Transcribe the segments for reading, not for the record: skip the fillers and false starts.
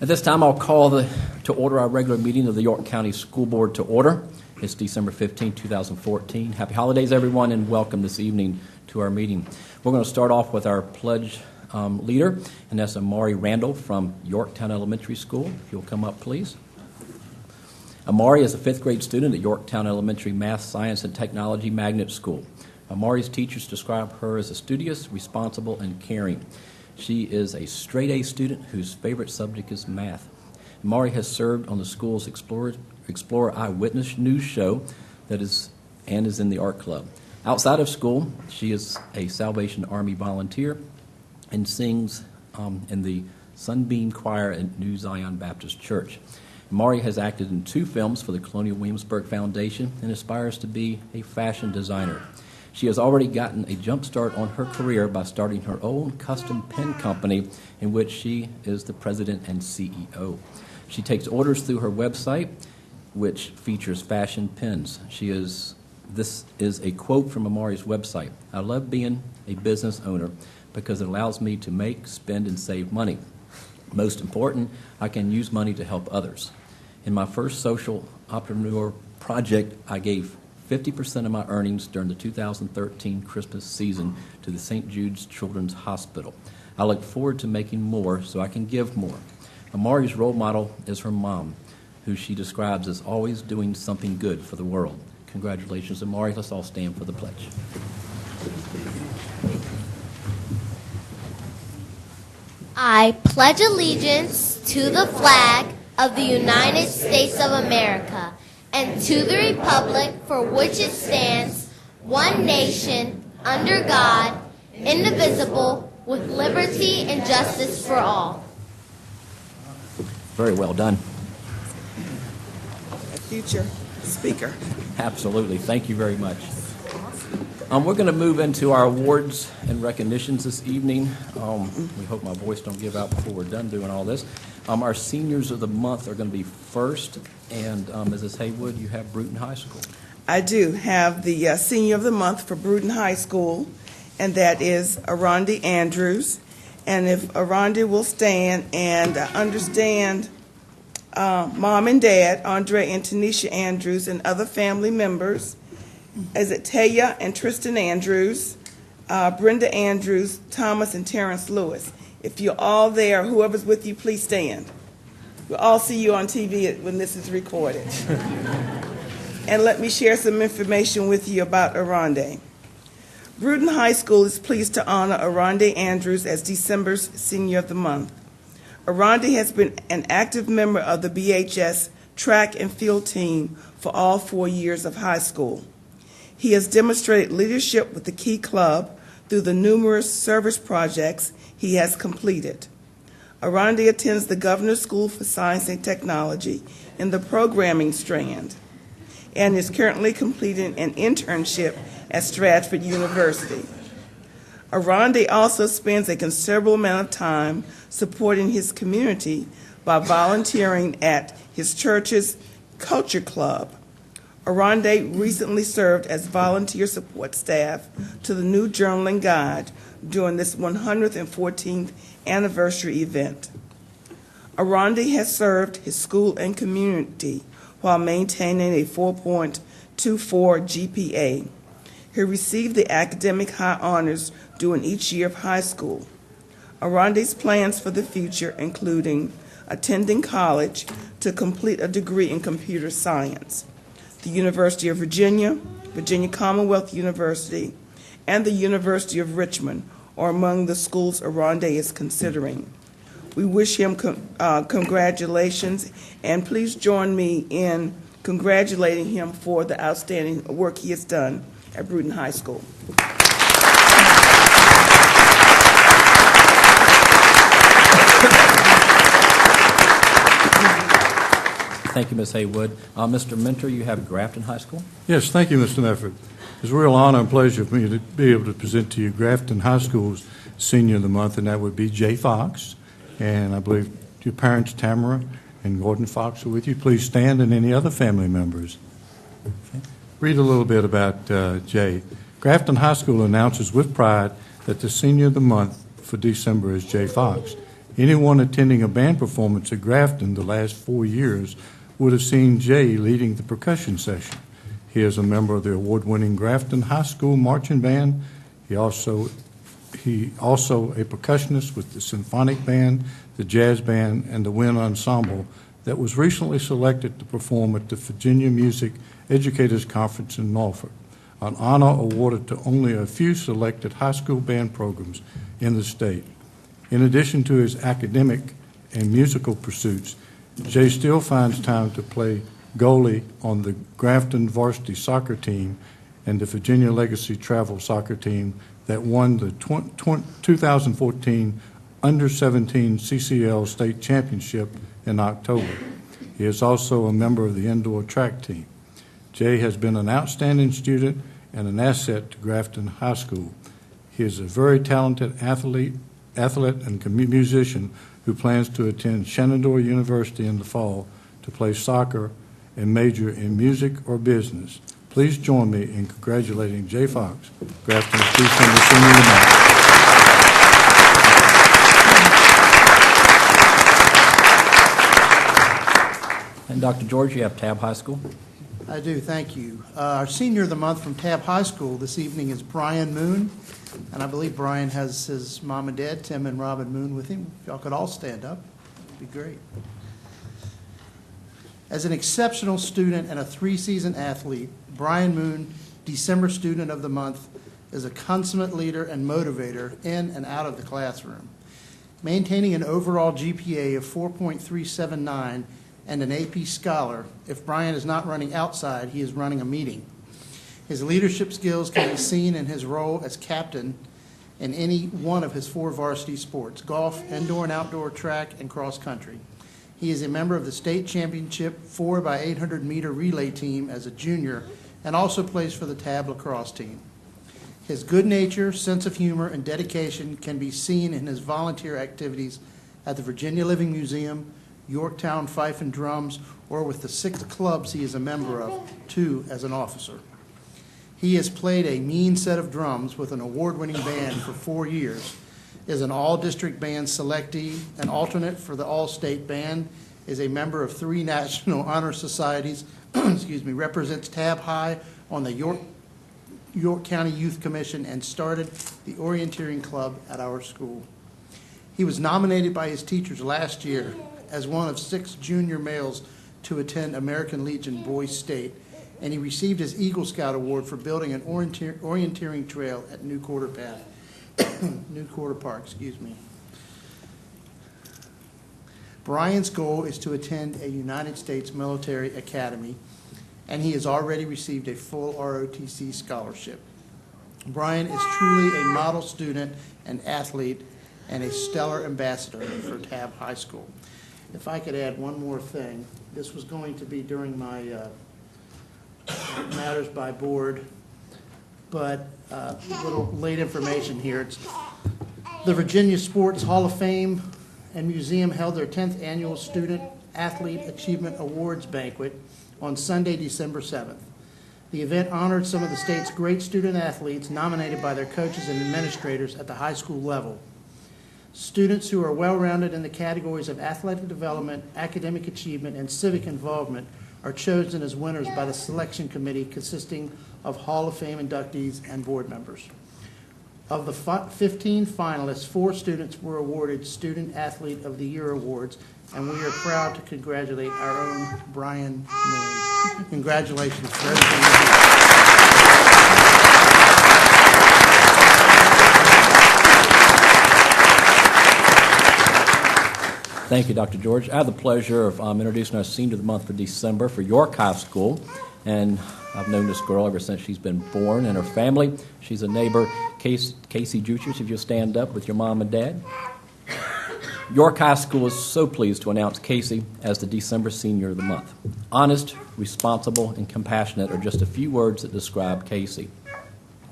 At this time, I'll call to order our regular meeting of the York County School Board to order. It's December 15, 2014. Happy holidays, everyone, and welcome this evening to our meeting. We're going to start off with our pledge leader, and that's Amari Randall from Yorktown Elementary School. If you'll come up, please. Amari is a fifth grade student at Yorktown Elementary Math, Science, and Technology Magnet School. Amari's teachers describe her as a studious, responsible, and caring. She is a straight-A student whose favorite subject is math. Amari has served on the school's Explorer Eyewitness News show is in the art club. Outside of school, she is a Salvation Army volunteer and sings in the Sunbeam Choir at New Zion Baptist Church. Amari has acted in 2 films for the Colonial Williamsburg Foundation and aspires to be a fashion designer. She has already gotten a jump start on her career by starting her own custom pen company in which she is the president and CEO. She takes orders through her website, which features fashion pens. This is a quote from Amari's website. "I love being a business owner because it allows me to make, spend, and save money. Most important, I can use money to help others. In my first social entrepreneur project, I gave 50% of my earnings during the 2013 Christmas season to the St. Jude's Children's Hospital. I look forward to making more so I can give more." Amari's role model is her mom, who she describes as always doing something good for the world. Congratulations, Amari. Let's all stand for the pledge. I pledge allegiance to the flag of the United States of America and to the republic for which it stands, one nation, under God, indivisible, with liberty and justice for all. Very well done. A future speaker. Absolutely. Thank you very much. We're going to move into our awards and recognitions this evening. We hope my voice don't give out before we're done doing all this. Our seniors of the month are going to be first, and Mrs. Haywood, you have Bruton High School. I do have the senior of the month for Bruton High School, and that is Arondi Andrews. And if Arondi will stand, and understand Mom and Dad, Andre and Tanisha Andrews, and other family members, is it Taya and Tristan Andrews, Brenda Andrews, Thomas and Terrence Lewis. If you're all there, whoever's with you, please stand. We'll all see you on TV when this is recorded. And let me share some information with you about Aronde. Bruton High School is pleased to honor Aronde Andrews as December's Senior of the Month. Aronde has been an active member of the BHS track and field team for all 4 years of high school. He has demonstrated leadership with the Key Club through the numerous service projects he has completed. Aronde attends the Governor's School for Science and Technology in the programming strand and is currently completing an internship at Stratford University. Aronde also spends a considerable amount of time supporting his community by volunteering at his church's Culture Club. Aronde recently served as volunteer support staff to the New Journaling Guide during this 114th anniversary event. Aronde has served his school and community while maintaining a 4.24 GPA. He received the academic high honors during each year of high school. Aronde's plans for the future including attending college to complete a degree in computer science, the University of Virginia, Virginia Commonwealth University, and the University of Richmond are among the schools Aronde is considering. We wish him congratulations, and please join me in congratulating him for the outstanding work he has done at Bruton High School. Thank you, Ms. Haywood. Mr. Mentor, you have Grafton High School. Yes, thank you, Mr. Mefford. It's a real honor and pleasure for me to be able to present to you Grafton High School's Senior of the Month, and that would be Jay Fox. And I believe your parents, Tamara and Gordon Fox, are with you. Please stand, and any other family members. Okay. Read a little bit about Jay. Grafton High School announces with pride that the Senior of the Month for December is Jay Fox. Anyone attending a band performance at Grafton the last 4 years would have seen Jay leading the percussion section. He is a member of the award-winning Grafton High School Marching Band. He also a percussionist with the symphonic band, the jazz band, and the wind ensemble that was recently selected to perform at the Virginia Music Educators Conference in Norfolk, an honor awarded to only a few selected high school band programs in the state. In addition to his academic and musical pursuits, Jay still finds time to play goalie on the Grafton varsity soccer team and the Virginia Legacy Travel soccer team that won the 2014 Under-17 CCL State Championship in October. He is also a member of the indoor track team. Jay has been an outstanding student and an asset to Grafton High School. He is a very talented athlete and musician who plans to attend Shenandoah University in the fall to play soccer and major in music or business. Please join me in congratulating Jay Fox, Grafton's December Senior of the Month. And Dr. George, you have Tabb High School. I do, thank you. Our Senior of the Month from Tabb High School this evening is Brian Moon, and I believe Brian has his mom and dad, Tim and Robin Moon, with him. If y'all could all stand up, it'd be great. As an exceptional student and a three-season athlete, Brian Moon, December Student of the Month, is a consummate leader and motivator in and out of the classroom. Maintaining an overall GPA of 4.379 and an AP Scholar, if Brian is not running outside, he is running a meeting. His leadership skills can be seen in his role as captain in any one of his 4 varsity sports: golf, indoor and outdoor track, and cross country. He is a member of the state championship 4x800 meter relay team as a junior and also plays for the Tabb lacrosse team. His good nature, sense of humor, and dedication can be seen in his volunteer activities at the Virginia Living Museum, Yorktown Fife and Drums, or with the 6 clubs he is a member of, 2 as an officer. He has played a mean set of drums with an award-winning band for 4 years, is an all-district band selectee, an alternate for the all-state band, is a member of 3 national honor societies, represents Tabb High on the York County Youth Commission, and started the orienteering club at our school. He was nominated by his teachers last year as one of 6 junior males to attend American Legion Boys State, and he received his Eagle Scout Award for building an orienteering trail at New Quarter Park. Brian's goal is to attend a United States military academy, and he has already received a full ROTC scholarship. Brian is truly a model student and athlete and a stellar ambassador for Tabb High School. If I could add one more thing, this was going to be during my Matters by Board, but a little late information here. It's the Virginia Sports Hall of Fame and Museum held their 10th annual Student Athlete Achievement Awards banquet on Sunday, December 7th. The event honored some of the state's great student athletes nominated by their coaches and administrators at the high school level. Students who are well-rounded in the categories of athletic development, academic achievement, and civic involvement are chosen as winners by the selection committee consisting of Hall of Fame inductees and board members. Of the 15 finalists, 4 students were awarded Student Athlete of the Year awards, and we are proud to congratulate our own Brian Moon. Congratulations for everything you did. Thank you, Dr. George. I have the pleasure of introducing our Senior of the Month for December for York High School. And I've known this girl ever since she's been born, and her family. She's a neighbor, Casey Juchers, if you'll stand up with your mom and dad. York High School is so pleased to announce Casey as the December Senior of the Month. Honest, responsible, and compassionate are just a few words that describe Casey.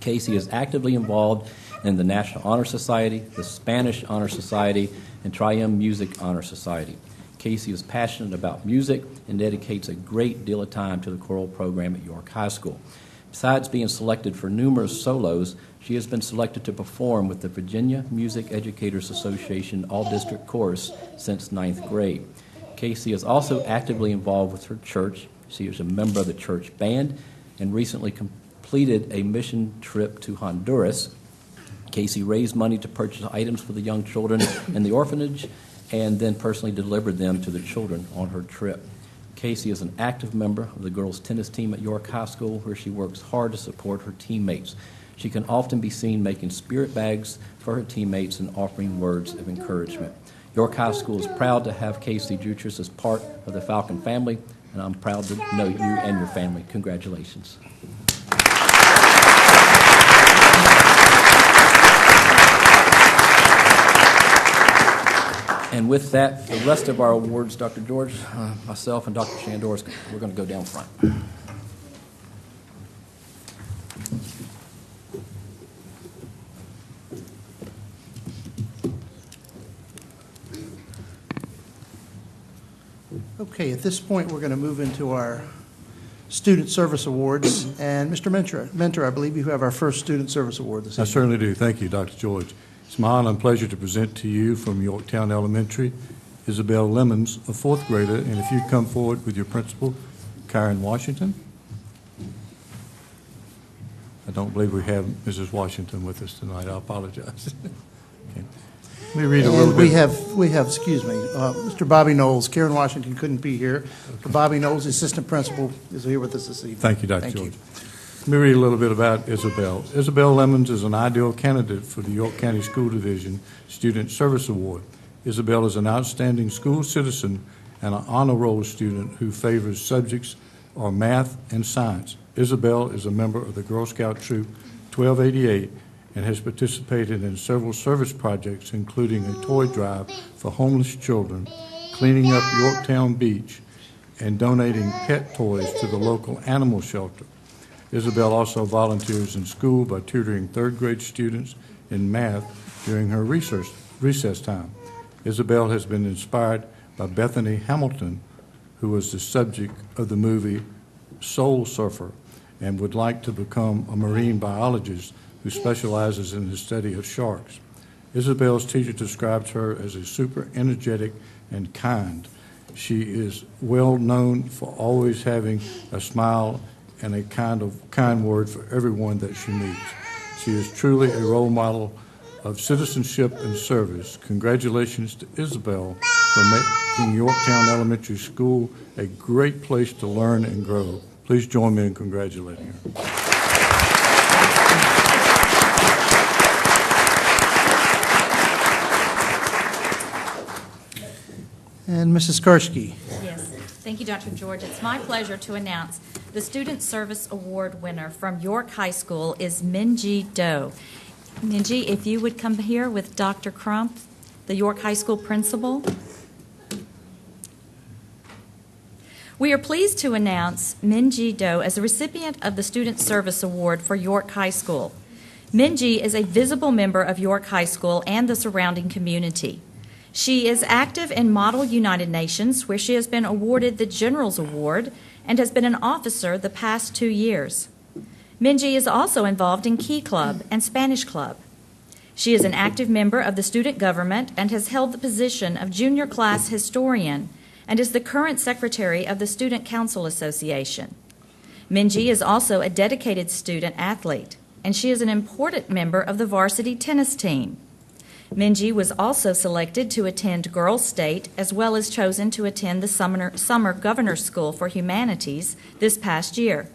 Casey is actively involved in the National Honor Society, the Spanish Honor Society, and Triumph Music Honor Society. Casey is passionate about music and dedicates a great deal of time to the choral program at York High School. Besides being selected for numerous solos, She has been selected to perform with the Virginia Music Educators Association All-District Chorus since 9th grade. Casey is also actively involved with her church. She is a member of the church band and recently completed a mission trip to Honduras. Casey raised money to purchase items for the young children in the orphanage and then personally delivered them to the children on her trip. Casey is an active member of the girls' tennis team at York High School, where she works hard to support her teammates. She can often be seen making spirit bags for her teammates and offering words of encouragement. York High School is proud to have Casey Jutras as part of the Falcon family, and I'm proud to know you and your family. Congratulations. And with that, the rest of our awards, Dr. George, myself, and Dr. Shandor, we're going to go down front. Okay, at this point, we're going to move into our Student Service Awards. And Mr. Mentor, I believe you have our first Student Service Award this I evening. certainly do. Thank you, Dr. George. It's my honor and pleasure to present to you from Yorktown Elementary, Isabel Lemons, a fourth grader, and if you'd come forward with your principal, Karen Washington. I don't believe we have Mrs. Washington with us tonight. I apologize. Okay. Let me read a little And bit. we have, excuse me, Mr. Bobby Knowles. Karen Washington couldn't be here. Okay. Bobby Knowles, the assistant principal, is here with us this evening. Thank you, Dr. Thank George. you. Let me read a little bit about Isabel. Isabel Lemons is an ideal candidate for the York County School Division Student Service Award. Isabel is an outstanding school citizen and an honor roll student who favors subjects are math and science. Isabel is a member of the Girl Scout Troop 1288 and has participated in several service projects, including a toy drive for homeless children, cleaning up Yorktown Beach, and donating pet toys to the local animal shelter. Isabel also volunteers in school by tutoring third-grade students in math during her recess time. Isabel has been inspired by Bethany Hamilton, who was the subject of the movie Soul Surfer, and would like to become a marine biologist who specializes in the study of sharks. Isabel's teacher describes her as a super energetic and kind. She is well known for always having a smile and a kind word for everyone that she meets. She is truly a role model of citizenship and service. Congratulations to Isabel for making Yorktown Elementary School a great place to learn and grow. Please join me in congratulating her. And Mrs. Karski. Yes, thank you, Dr. George. It's my pleasure to announce the Student Service Award winner from York High School is Minji Do. Minji, if you would come here with Dr. Crump, the York High School principal. We are pleased to announce Minji Do as the recipient of the Student Service Award for York High School. Minji is a visible member of York High School and the surrounding community. She is active in Model United Nations, where she has been awarded the General's Award and has been an officer the past 2 years. Minji is also involved in Key Club and Spanish Club. She is an active member of the student government and has held the position of junior class historian and is the current secretary of the Student Council Association. Minji is also a dedicated student athlete, and she is an important member of the varsity tennis team. Minji was also selected to attend Girls State, as well as chosen to attend the Summer Governor's School for Humanities this past year.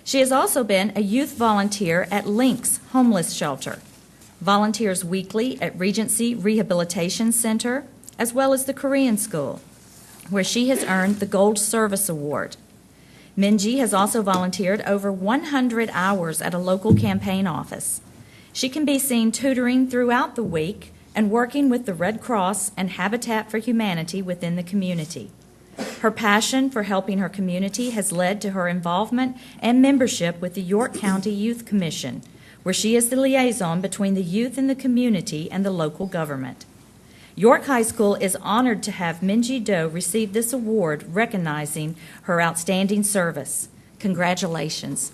She has also been a youth volunteer at Links Homeless Shelter, volunteers weekly at Regency Rehabilitation Center, as well as the Korean School, where she has earned the Gold Service Award. Minji has also volunteered over 100 hours at a local campaign office. She can be seen tutoring throughout the week and working with the Red Cross and Habitat for Humanity within the community. Her passion for helping her community has led to her involvement and membership with the York County Youth Commission, where she is the liaison between the youth in the community and the local government. York High School is honored to have Minji Do receive this award recognizing her outstanding service. Congratulations.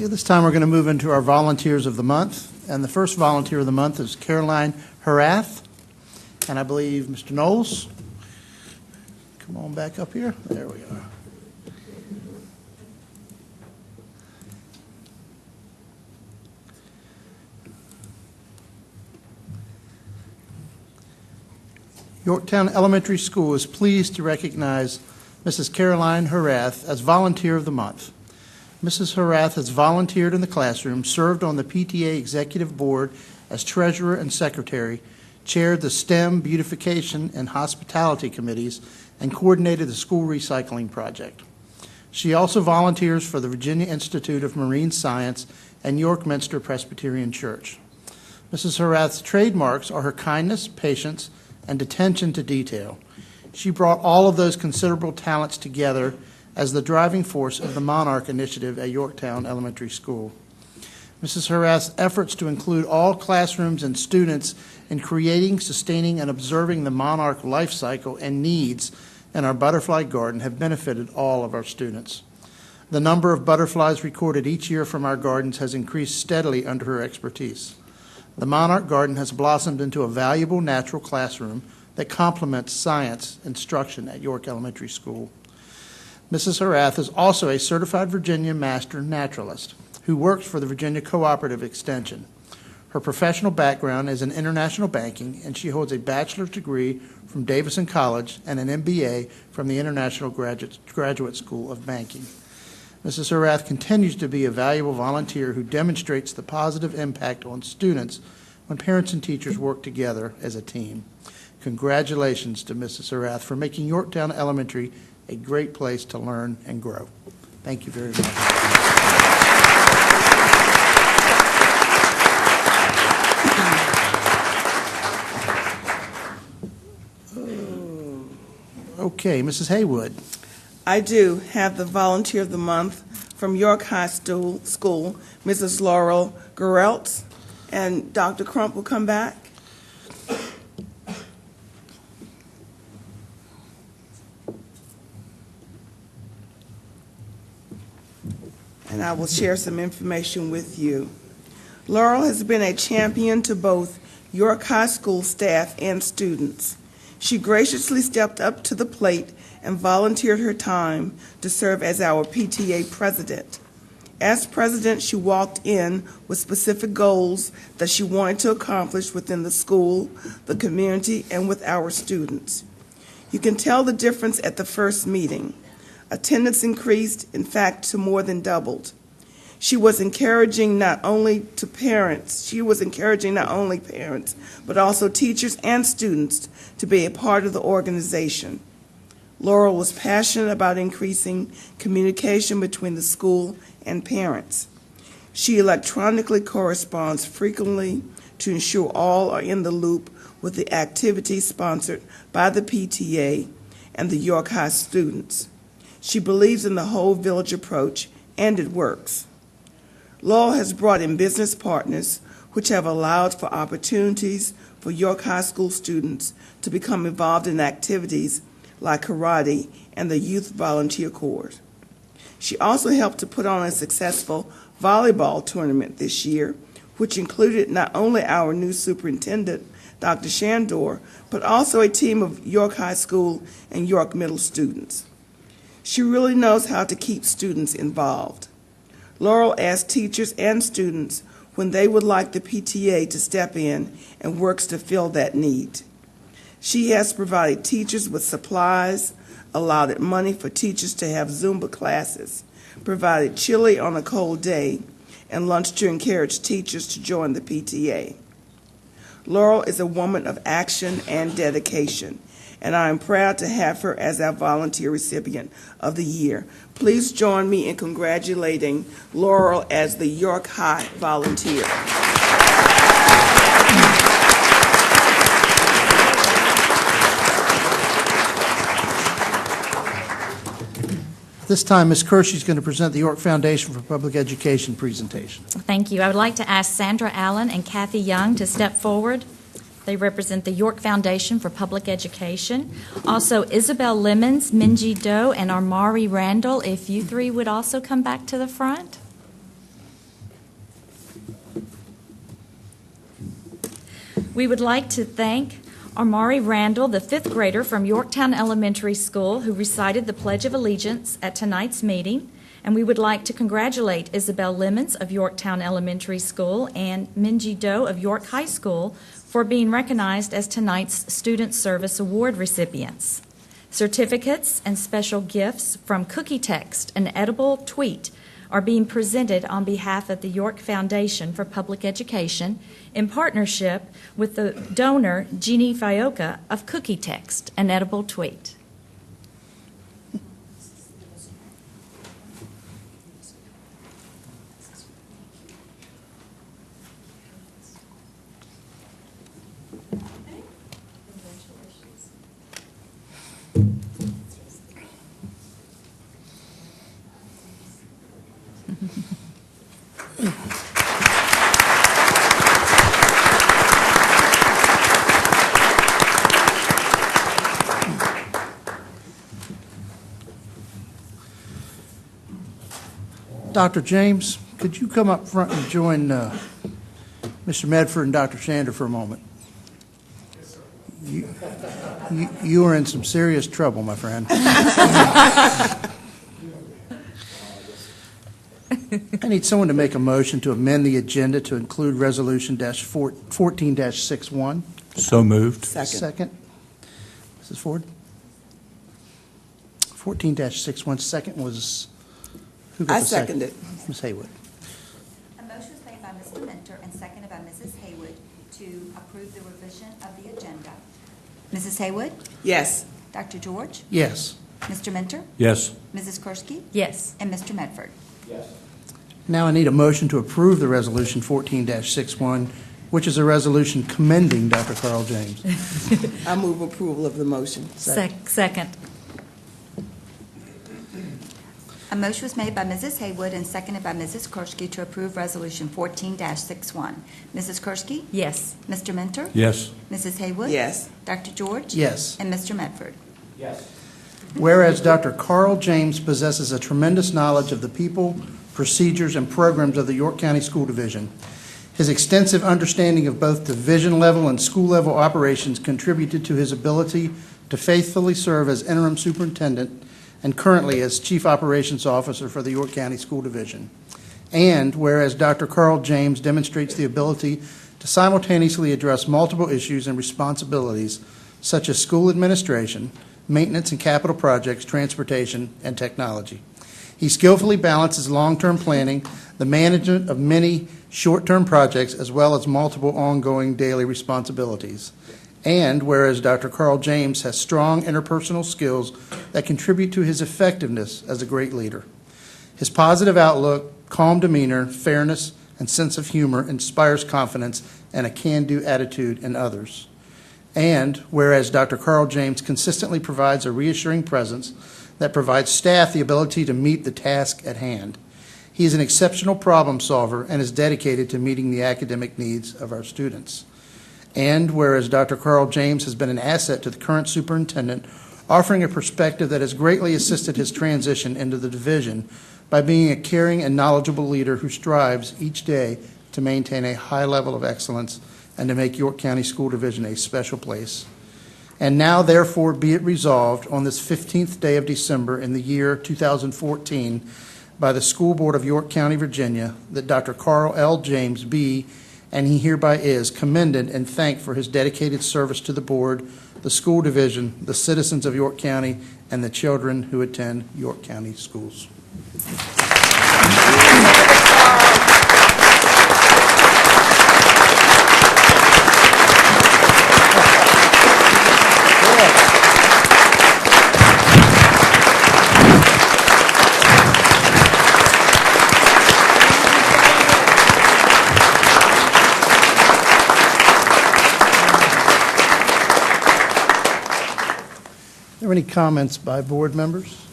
At this time, we're going to move into our volunteers of the month. And the first volunteer of the month is Caroline Harath. And I believe Mr. Knowles. Come on back up here. There we are. Yorktown Elementary School is pleased to recognize Mrs. Caroline Harath as Volunteer of the Month. Mrs. Harath has volunteered in the classroom, served on the PTA Executive Board as Treasurer and Secretary, chaired the STEM, Beautification, and Hospitality Committees, and coordinated the school recycling project. She also volunteers for the Virginia Institute of Marine Science and York Minster Presbyterian Church. Mrs. Harath's trademarks are her kindness, patience, and attention to detail. She brought all of those considerable talents together as the driving force of the Monarch Initiative at Yorktown Elementary School. Mrs. Harath's efforts to include all classrooms and students in creating, sustaining, and observing the monarch life cycle and needs in our butterfly garden have benefited all of our students. The number of butterflies recorded each year from our gardens has increased steadily under her expertise. The Monarch Garden has blossomed into a valuable natural classroom that complements science instruction at York Elementary School. Mrs. Harath is also a certified Virginia Master Naturalist who works for the Virginia Cooperative Extension. Her professional background is in international banking, and she holds a bachelor's degree from Davidson College and an MBA from the International Graduate School of Banking. Mrs. Harath continues to be a valuable volunteer who demonstrates the positive impact on students when parents and teachers work together as a team. Congratulations to Mrs. Harath for making Yorktown Elementary a great place to learn and grow. Thank you very much. Okay, Mrs. Haywood. I do have the Volunteer of the Month from York High School, Mrs. Laurel Gereltz, and Dr. Crump will come back. And I will share some information with you. Laurel has been a champion to both York High School staff and students. She graciously stepped up to the plate and volunteered her time to serve as our PTA president. As president, she walked in with specific goals that she wanted to accomplish within the school, the community, and with our students. You can tell the difference at the first meeting. Attendance increased, in fact, to more than doubled. She was encouraging not only parents, but also teachers and students to be a part of the organization. Laurel was passionate about increasing communication between the school and parents. She electronically corresponds frequently to ensure all are in the loop with the activities sponsored by the PTA and the York High students. She believes in the whole village approach, and it works. Laurel has brought in business partners, which have allowed for opportunities for York High School students to become involved in activities like karate and the Youth Volunteer Corps. She also helped to put on a successful volleyball tournament this year, which included not only our new superintendent, Dr. Shandor, but also a team of York High School and York Middle students. She really knows how to keep students involved. Laurel asked teachers and students when they would like the PTA to step in and works to fill that need. She has provided teachers with supplies, allotted money for teachers to have Zumba classes, provided chili on a cold day, and lunch to encourage teachers to join the PTA. Laurel is a woman of action and dedication, and I am proud to have her as our volunteer recipient of the year. Please join me in congratulating Laurel as the York High Volunteer. This time, Ms. Kershey is going to present the York Foundation for Public Education presentation. Thank you. I would like to ask Sandra Allen and Kathy Young to step forward. They represent the York Foundation for Public Education. Also, Isabel Lemons, Minji Doe, and Armari Randall, if you three would also come back to the front. We would like to thank Amari Randall, the fifth grader from Yorktown Elementary School, who recited the Pledge of Allegiance at tonight's meeting. And we would like to congratulate Isabel Lemons of Yorktown Elementary School and Minji Doe of York High School for being recognized as tonight's Student Service Award recipients. Certificates and special gifts from Cookie Text and Edible Tweet are being presented on behalf of the York Foundation for Public Education in partnership with the donor Jeannie Fioca of Cookie Text and Edible Tweet. Dr. James, could you come up front and join Mr. Medford and Dr. Shander for a moment? Yes, sir. You are in some serious trouble, my friend. I need someone to make a motion to amend the agenda to include Resolution 14-61. So moved. Second. Mrs. Ford? 14-61. Second was... Who got I the second? seconded. Ms. Haywood. A motion was made by Mr. Mentor and seconded by Mrs. Haywood to approve the revision of the agenda. Mrs. Haywood? Yes. Dr. George? Yes. Mr. Mentor? Yes. Mrs. Kursky? Yes. And Mr. Medford? Now I need a motion to approve the Resolution 14-61, which is a resolution commending Dr. Carl James. I move approval of the motion. Second. A motion was made by Mrs. Haywood and seconded by Mrs. Kursky to approve Resolution 14-61. Mrs. Kursky? Yes. Mr. Mentor? Yes. Mrs. Haywood? Yes. Dr. George? Yes. And Mr. Medford? Whereas Dr. Carl James possesses a tremendous knowledge of the people, procedures, and programs of the York County School Division. His extensive understanding of both division level and school level operations contributed to his ability to faithfully serve as interim superintendent and currently as Chief Operations Officer for the York County School Division. And whereas Dr. Carl James demonstrates the ability to simultaneously address multiple issues and responsibilities such as school administration, maintenance and capital projects, transportation, and technology. He skillfully balances long-term planning, the management of many short-term projects, as well as multiple ongoing daily responsibilities. And whereas Dr. Carl James has strong interpersonal skills that contribute to his effectiveness as a great leader. His positive outlook, calm demeanor, fairness, and sense of humor inspires confidence and a can-do attitude in others. And whereas Dr. Carl James consistently provides a reassuring presence that provides staff the ability to meet the task at hand. He is an exceptional problem solver and is dedicated to meeting the academic needs of our students. And whereas Dr. Carl James has been an asset to the current superintendent, offering a perspective that has greatly assisted his transition into the division by being a caring and knowledgeable leader who strives each day to maintain a high level of excellence and to make York County School Division a special place. And now, therefore, be it resolved on this 15th day of December in the year 2014 by the School Board of York County, Virginia, that Dr. Carl L. James be, and he hereby is, commended and thanked for his dedicated service to the board, the school division, the citizens of York County, and the children who attend York County schools. Are there any comments by board members?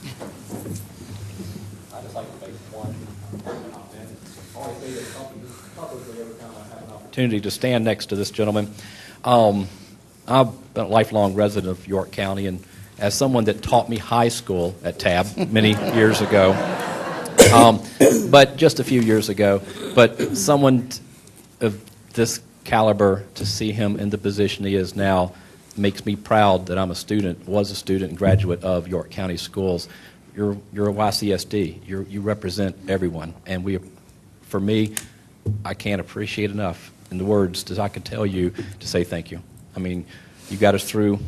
I'd just like to make one comment. Always say this publicly every time I have an opportunity to stand next to this gentleman. I've been a lifelong resident of York County, and as someone that taught me high school at TAB many years ago, but just a few years ago, but someone of this caliber, to see him in the position he is now, makes me proud that I'm a student, was a student and graduate of York County Schools. You're a YCSD. You represent everyone. And for me, I can't appreciate enough in the words as I could tell you to say thank you. I mean, you got us through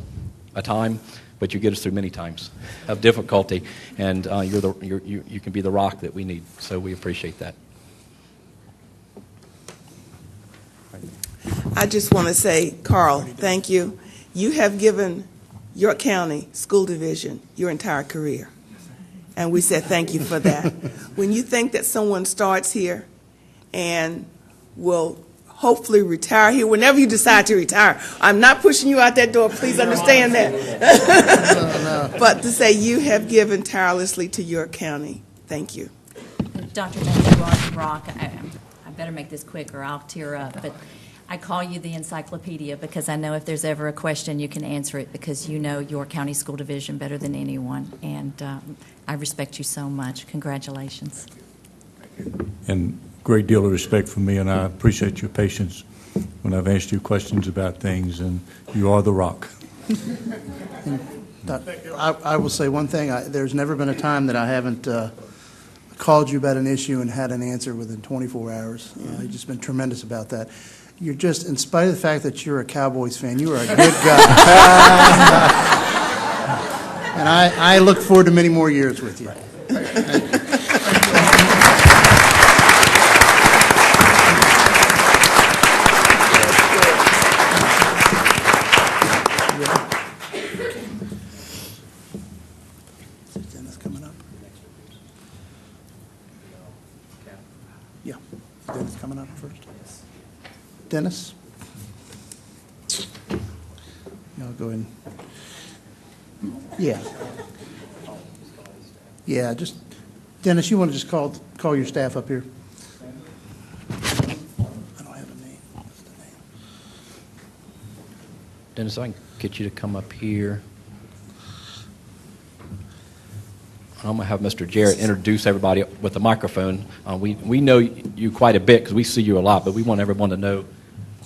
a time, but you get us through many times of difficulty, and you can be the rock that we need. So we appreciate that. I just want to say, Carl, thank you. You have given York County School Division your entire career, and we said thank you for that. When you think that someone starts here and will hopefully retire here, whenever you decide to retire, I'm not pushing you out that door, please understand that. But to say you have given tirelessly to York County, thank you. Dr. Jones, you are the rock. I better make this quick or I'll tear up. But I call you the encyclopedia because I know if there's ever a question, you can answer it because you know York County School Division better than anyone. And I respect you so much. Congratulations. And great deal of respect for me, and I appreciate your patience when I've asked you questions about things, and you are the rock. I will say one thing. There's never been a time that I haven't called you about an issue and had an answer within 24 hours. You've just been tremendous about that. You're just, in spite of the fact that you're a Cowboys fan, you are a good guy. And I look forward to many more years with you. Is Dennis coming up? Yeah. Is Dennis coming up first? Dennis? I'll go in. Yeah. Yeah, just, Dennis, you want to just call your staff up here? I don't have a name. What's the name? Dennis, I can get you to come up here. I'm going to have Mr. Jarrett introduce everybody with the microphone. We know you quite a bit because we see you a lot, but we want everyone to know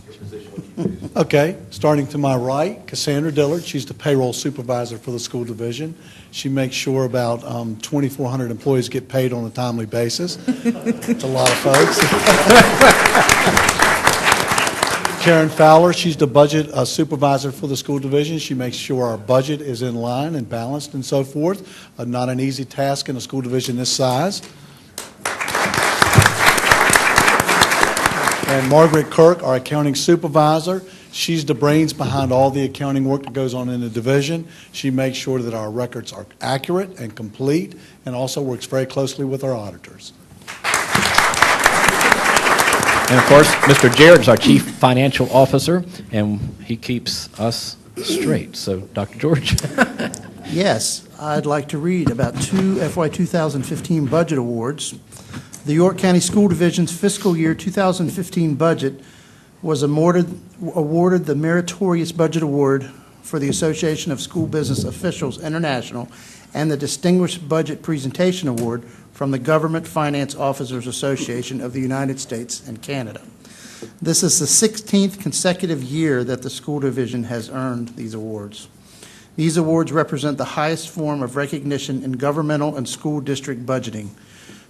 your position. Okay, starting to my right, Cassandra Dillard. She's the payroll supervisor for the school division. She makes sure about 2,400 employees get paid on a timely basis. It's a lot of folks. Karen Fowler, she's the budget supervisor for the school division. She makes sure our budget is in line and balanced and so forth. Not an easy task in a school division this size. And Margaret Kirk, our accounting supervisor, she's the brains behind all the accounting work that goes on in the division. She makes sure that our records are accurate and complete, and also works very closely with our auditors. And of course, Mr. Jarrett is our Chief Financial Officer, and he keeps us straight. So, Dr. George. Yes, I'd like to read about two FY 2015 budget awards. The York County School Division's fiscal year 2015 budget was awarded the Meritorious Budget Award for the Association of School Business Officials International and the Distinguished Budget Presentation Award from the Government Finance Officers Association of the United States and Canada. This is the 16th consecutive year that the school division has earned these awards. These awards represent the highest form of recognition in governmental and school district budgeting.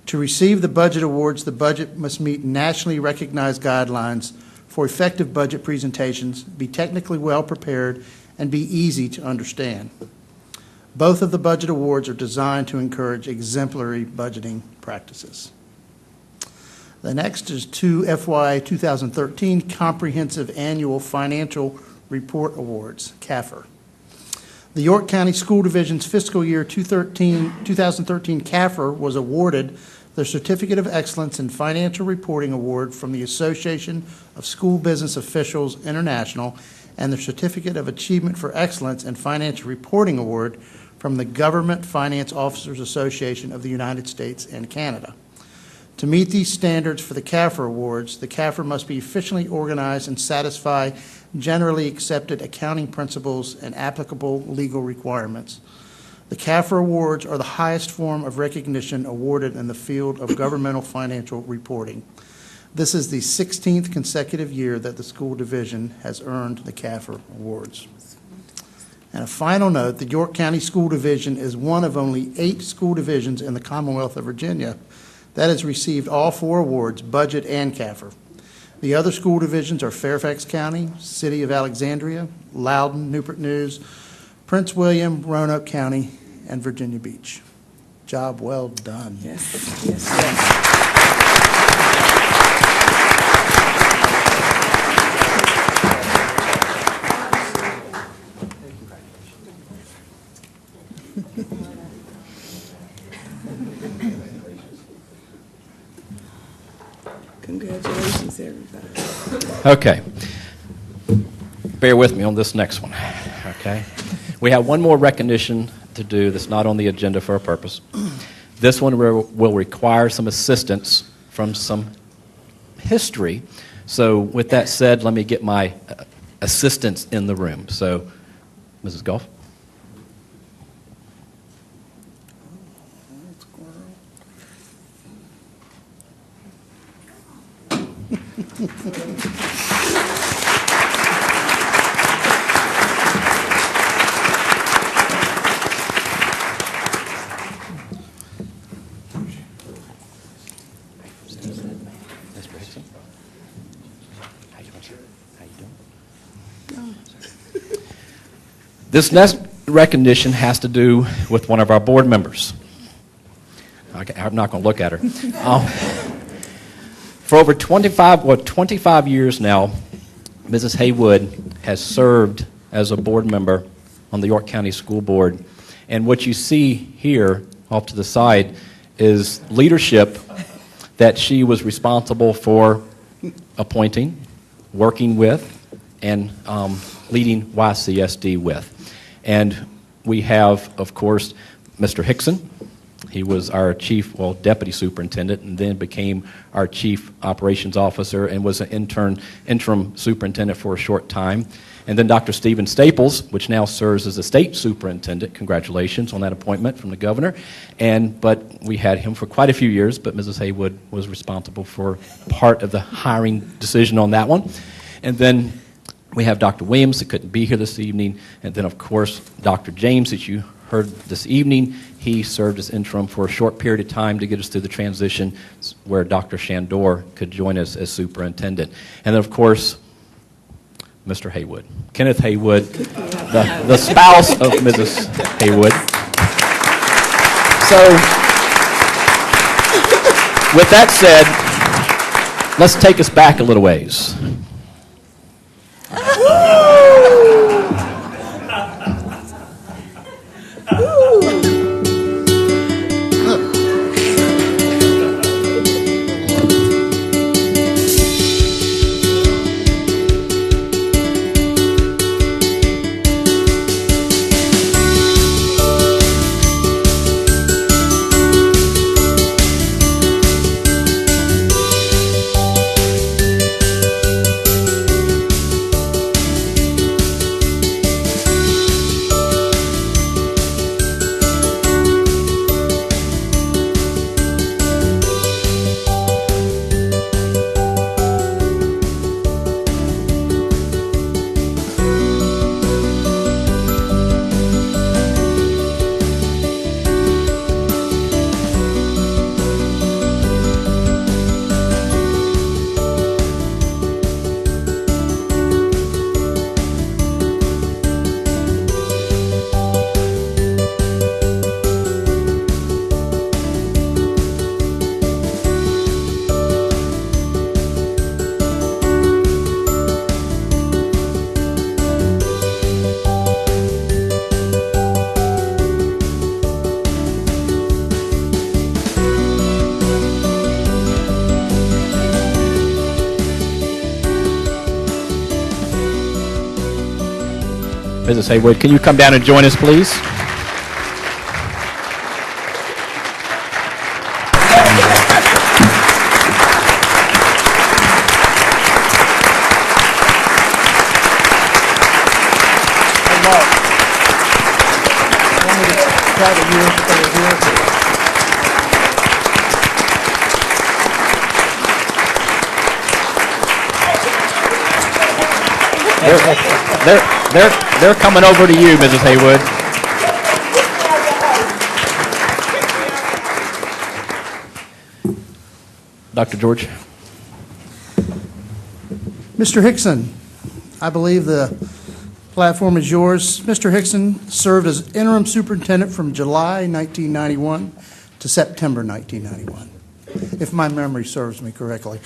To receive the budget awards, the budget must meet nationally recognized guidelines for effective budget presentations, be technically well prepared, and be easy to understand. Both of the budget awards are designed to encourage exemplary budgeting practices. The next is two FY 2013 Comprehensive Annual Financial Report Awards, CAFR. The York County School Division's fiscal year 2013 CAFR was awarded the Certificate of Excellence in Financial Reporting Award from the Association of School Business Officials International and the Certificate of Achievement for Excellence in Financial Reporting Award from the Government Finance Officers Association of the United States and Canada. To meet these standards for the CAFR awards, the CAFR must be efficiently organized and satisfy generally accepted accounting principles and applicable legal requirements. The CAFR awards are the highest form of recognition awarded in the field of governmental financial reporting. This is the 16th consecutive year that the school division has earned the CAFR Awards. And a final note, the York County School Division is one of only 8 school divisions in the Commonwealth of Virginia that has received all 4 awards, budget and CAFR. The other school divisions are Fairfax County, City of Alexandria, Loudoun, Newport News, Prince William, Roanoke County, and Virginia Beach. Job well done. Yes, yes, yes. Congratulations, everybody. Okay. Bear with me on this next one, okay? We have one more recognition to do that's not on the agenda for a purpose. This one will require some assistance from some history. So with that said, let me get my assistants in the room. So, Mrs. Goff. This next recognition has to do with one of our board members. I'm not going to look at her. For over 25 years now, Mrs. Haywood has served as a board member on the York County School Board. And what you see here off to the side is leadership that she was responsible for appointing, working with, and leading YCSD with. And we have, of course, Mr. Hickson. He was our deputy superintendent, and then became our chief operations officer and was an interim superintendent for a short time. And then Dr. Stephen Staples, which now serves as the state superintendent. Congratulations on that appointment from the governor. But we had him for quite a few years, but Mrs. Haywood was responsible for part of the hiring decision on that one. And then we have Dr. Williams, that couldn't be here this evening, and then, of course, Dr. James, that you heard this evening. He served as interim for a short period of time to get us through the transition where Dr. Shandor could join us as superintendent. And then, of course, Mr. Haywood, Kenneth Haywood, the spouse of Mrs. Haywood. So, with that said, let's take us back a little ways. Mrs. Haywood, can you come down and join us, please? They're coming over to you, Mrs. Haywood. Dr. George. Mr. Hickson, I believe the platform is yours. Mr. Hickson served as interim superintendent from July 1991 to September 1991, if my memory serves me correctly.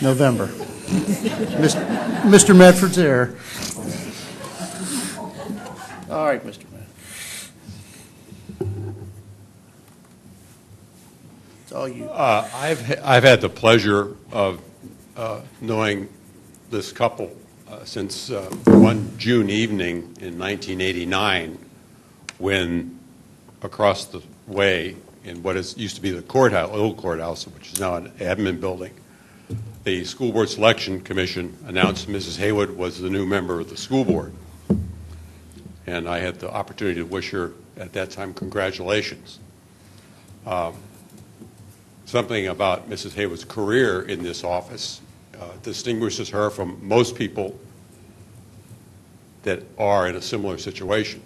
November. Mr. Medford's there. All right, Mr. Medford. It's all you. I've had the pleasure of knowing this couple since one June evening in 1989, when across the way in what used to be the courthouse, old courthouse, which is now an admin building, the School Board Selection Commission announced Mrs. Haywood was the new member of the school board. And I had the opportunity to wish her, at that time, congratulations. Something about Mrs. Haywood's career in this office distinguishes her from most people that are in a similar situation.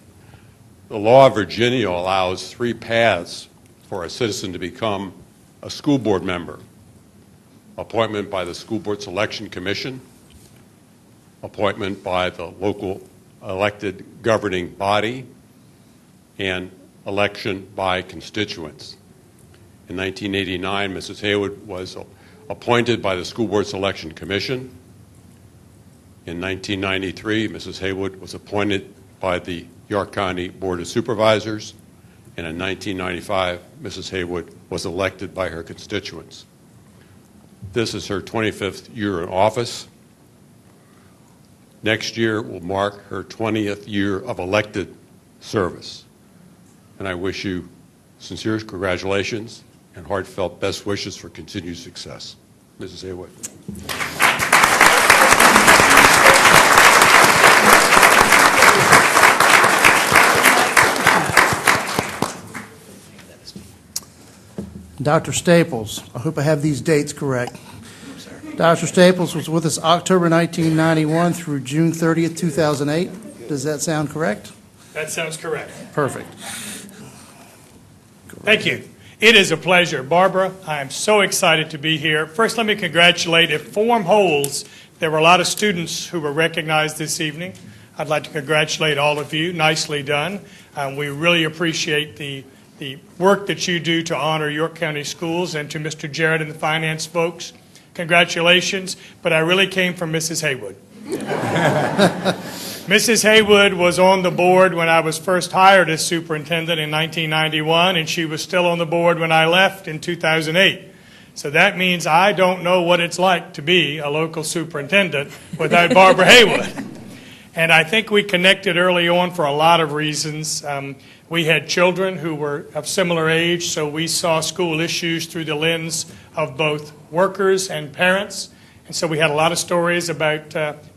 The law of Virginia allows 3 paths for a citizen to become a school board member: appointment by the School Board Selection Commission, appointment by the local elected governing body, and election by constituents. In 1989, Mrs. Haywood was appointed by the School Board Selection Commission. In 1993, Mrs. Haywood was appointed by the York County Board of Supervisors, and in 1995, Mrs. Haywood was elected by her constituents. This is her 25th year in office. Next year will mark her 20th year of elected service. And I wish you sincere congratulations and heartfelt best wishes for continued success. Mrs. Haywood. Dr. Staples, I hope I have these dates correct. Dr. Staples was with us October 1991 through June 30th, 2008. Does that sound correct? That sounds correct. Perfect. Thank you. It is a pleasure. Barbara, I am so excited to be here. First, let me congratulate. If form holds, there were a lot of students who were recognized this evening. I'd like to congratulate all of you. Nicely done. We really appreciate the work that you do to honor York County schools, and to Mr. Jarrett and the finance folks. Congratulations, but I really came from Mrs. Haywood. Mrs. Haywood was on the board when I was first hired as superintendent in 1991, and she was still on the board when I left in 2008. So that means I don't know what it's like to be a local superintendent without Barbara Haywood. And I think we connected early on for a lot of reasons. We had children who were of similar age, so we saw school issues through the lens of both workers and parents. And so we had a lot of stories about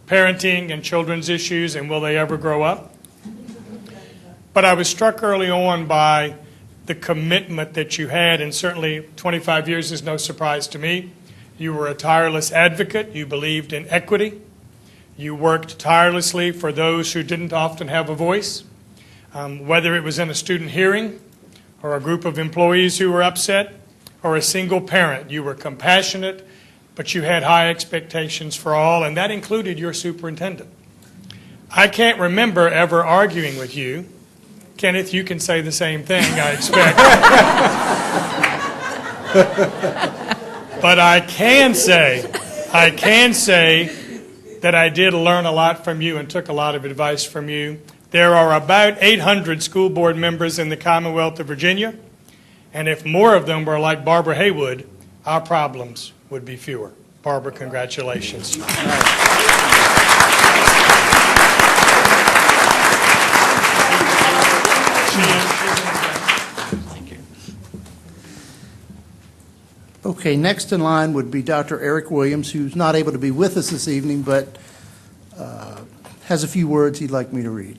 parenting and children's issues and will they ever grow up. But I was struck early on by the commitment that you had, and certainly 25 years is no surprise to me. You were a tireless advocate. You believed in equity. You worked tirelessly for those who didn't often have a voice. Whether it was in a student hearing or a group of employees who were upset or a single parent, you were compassionate, but you had high expectations for all, and that included your superintendent. I can't remember ever arguing with you. Kenneth, you can say the same thing, I expect. But I can say that I did learn a lot from you and took a lot of advice from you. There are about 800 school board members in the Commonwealth of Virginia, and if more of them were like Barbara Haywood, our problems would be fewer. Barbara, congratulations. Okay, next in line would be Dr. Eric Williams, who's not able to be with us this evening, but has a few words he'd like me to read.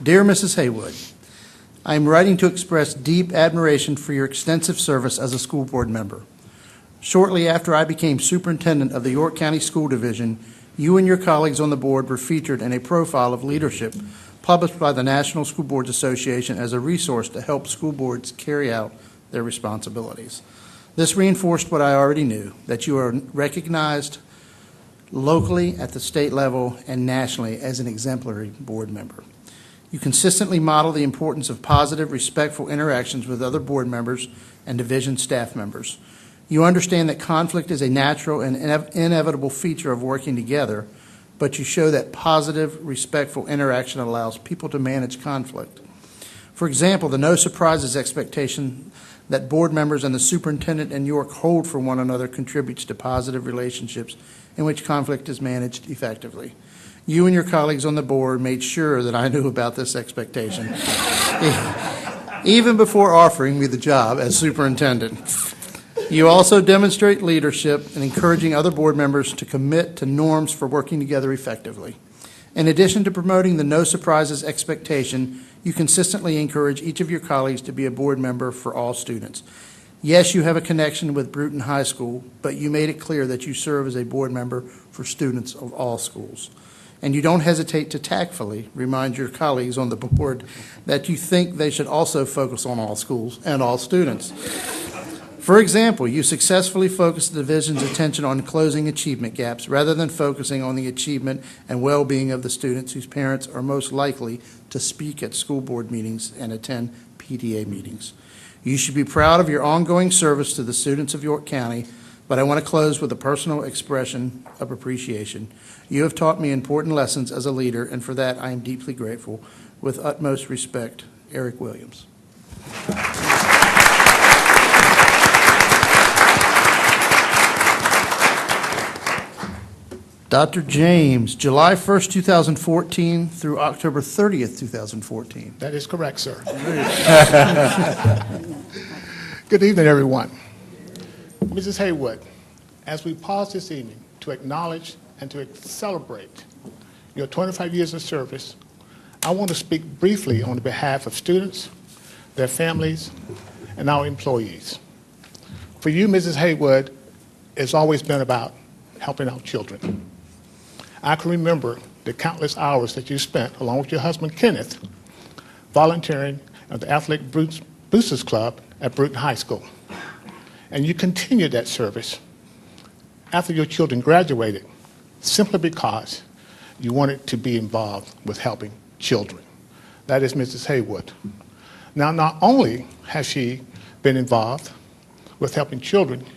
Dear Mrs. Haywood, I am writing to express deep admiration for your extensive service as a school board member. Shortly after I became superintendent of the York County School Division, you and your colleagues on the board were featured in a profile of leadership published by the National School Boards Association as a resource to help school boards carry out their responsibilities. This reinforced what I already knew, that you are recognized locally, at the state level, and nationally as an exemplary board member. You consistently model the importance of positive, respectful interactions with other board members and division staff members. You understand that conflict is a natural and inevitable feature of working together, but you show that positive, respectful interaction allows people to manage conflict. For example, the no surprises expectation that board members and the superintendent and York hold for one another contributes to positive relationships in which conflict is managed effectively. You and your colleagues on the board made sure that I knew about this expectation, even before offering me the job as superintendent. You also demonstrate leadership in encouraging other board members to commit to norms for working together effectively. In addition to promoting the no surprises expectation, you consistently encourage each of your colleagues to be a board member for all students. Yes, you have a connection with Bruton High School, but you made it clear that you serve as a board member for students of all schools. And you don't hesitate to tactfully remind your colleagues on the board that you think they should also focus on all schools and all students. For example, you successfully focused the division's attention on closing achievement gaps rather than focusing on the achievement and well-being of the students whose parents are most likely to speak at school board meetings and attend PTA meetings. You should be proud of your ongoing service to the students of York County, but I want to close with a personal expression of appreciation. You have taught me important lessons as a leader, and for that I am deeply grateful. With utmost respect, Eric Williams. Dr. James, July 1st, 2014 through October 30th, 2014. That is correct, sir. Good evening, everyone. Mrs. Haywood, as we pause this evening to acknowledge and to celebrate your 25 years of service, I want to speak briefly on behalf of students, their families, and our employees. For you, Mrs. Haywood, it's always been about helping our children. I can remember the countless hours that you spent, along with your husband, Kenneth, volunteering at the Athletic Boosters Club at Bruton High School. And you continued that service after your children graduated, simply because you wanted to be involved with helping children. That is Mrs. Haywood. Now, not only has she been involved with helping children,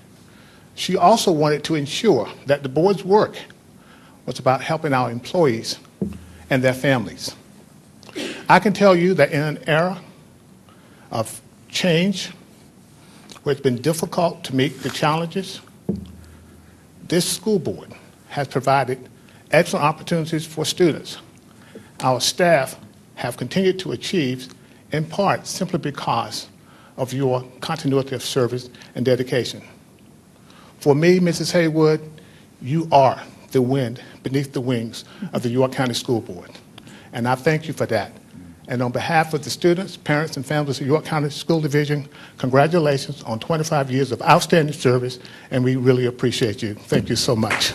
she also wanted to ensure that the board's work was about helping our employees and their families. I can tell you that in an era of change where it's been difficult to meet the challenges, this school board has provided excellent opportunities for students. Our staff have continued to achieve, in part, simply because of your continuity of service and dedication. For me, Mrs. Haywood, you are the wind beneath the wings of the York County School Board. And I thank you for that. And on behalf of the students, parents, and families of York County School Division, congratulations on 25 years of outstanding service, and we really appreciate you. Thank you so much.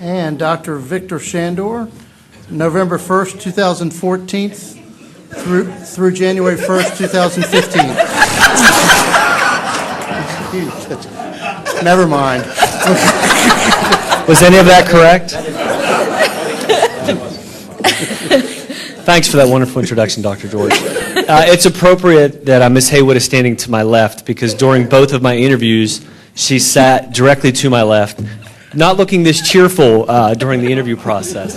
And Dr. Victor Shandor, November 1st, 2014 through January 1st, 2015. Never mind. Was any of that correct? Thanks for that wonderful introduction, Dr. George. It's appropriate that Ms. Haywood is standing to my left because during both of my interviews, she sat directly to my left, not looking this cheerful during the interview process.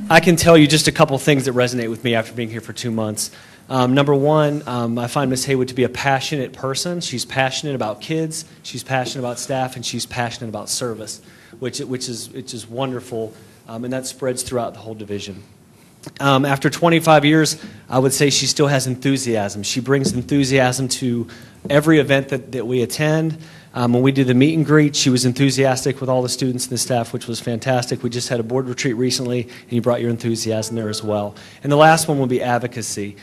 I can tell you just a couple things that resonate with me after being here for 2 months. Number one, I find Ms. Haywood to be a passionate person. She's passionate about kids, she's passionate about staff, and she's passionate about service, which is wonderful, and that spreads throughout the whole division. After 25 years, I would say she still has enthusiasm. She brings enthusiasm to every event that we attend. When we do the meet and greet, she was enthusiastic with all the students and the staff, which was fantastic. We just had a board retreat recently, and you brought your enthusiasm there as well. And the last one will be advocacy.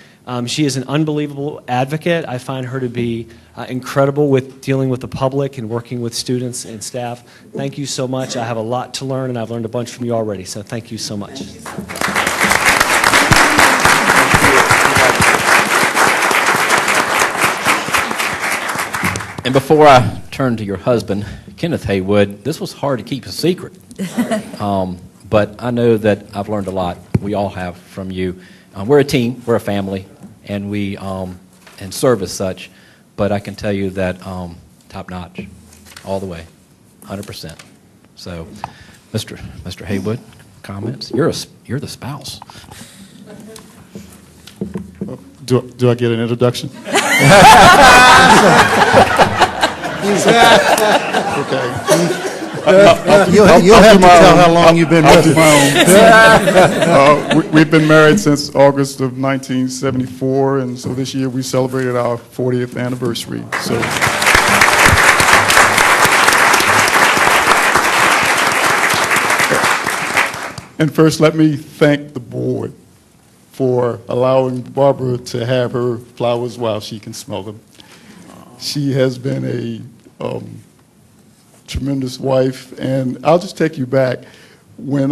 She is an unbelievable advocate. I find her to be incredible with dealing with the public and working with students and staff. Thank you so much. I have a lot to learn, and I've learned a bunch from you already, so thank you so much. And before I turn to your husband, Kenneth Haywood, this was hard to keep a secret. But I know that I've learned a lot. We all have from you. We're a team, we're a family, and we and serve as such. But I can tell you that top notch, all the way, 100%. So, Mr. Haywood, comments? You're the spouse. Do I get an introduction? Okay. You'll have to tell how long you've been with him. We've been married since August of 1974, and so this year we celebrated our 40th anniversary. So. And first, let me thank the board for allowing Barbara to have her flowers while she can smell them. She has been a tremendous wife, and I'll just take you back when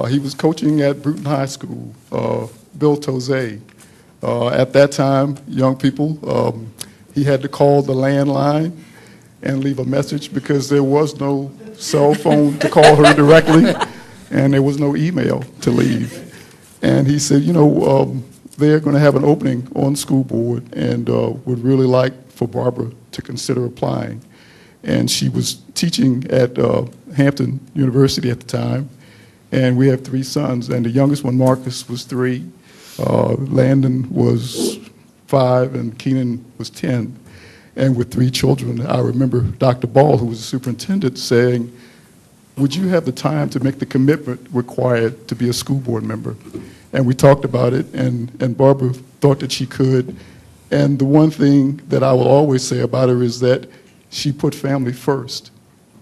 he was coaching at Bruton High School, Bill Tozay. At that time, young people, he had to call the landline and leave a message because there was no cell phone to call her directly, and there was no email to leave. And he said, you know, they're going to have an opening on school board and would really like for Barbara to consider applying. And she was teaching at Hampton University at the time, and we have 3 sons, and the youngest one, Marcus, was 3, Landon was 5, and Keenan was 10. And with 3 children, I remember Dr. Ball, who was the superintendent, saying, would you have the time to make the commitment required to be a school board member? And we talked about it, and Barbara thought that she could. And the one thing that I will always say about her is that she put family first.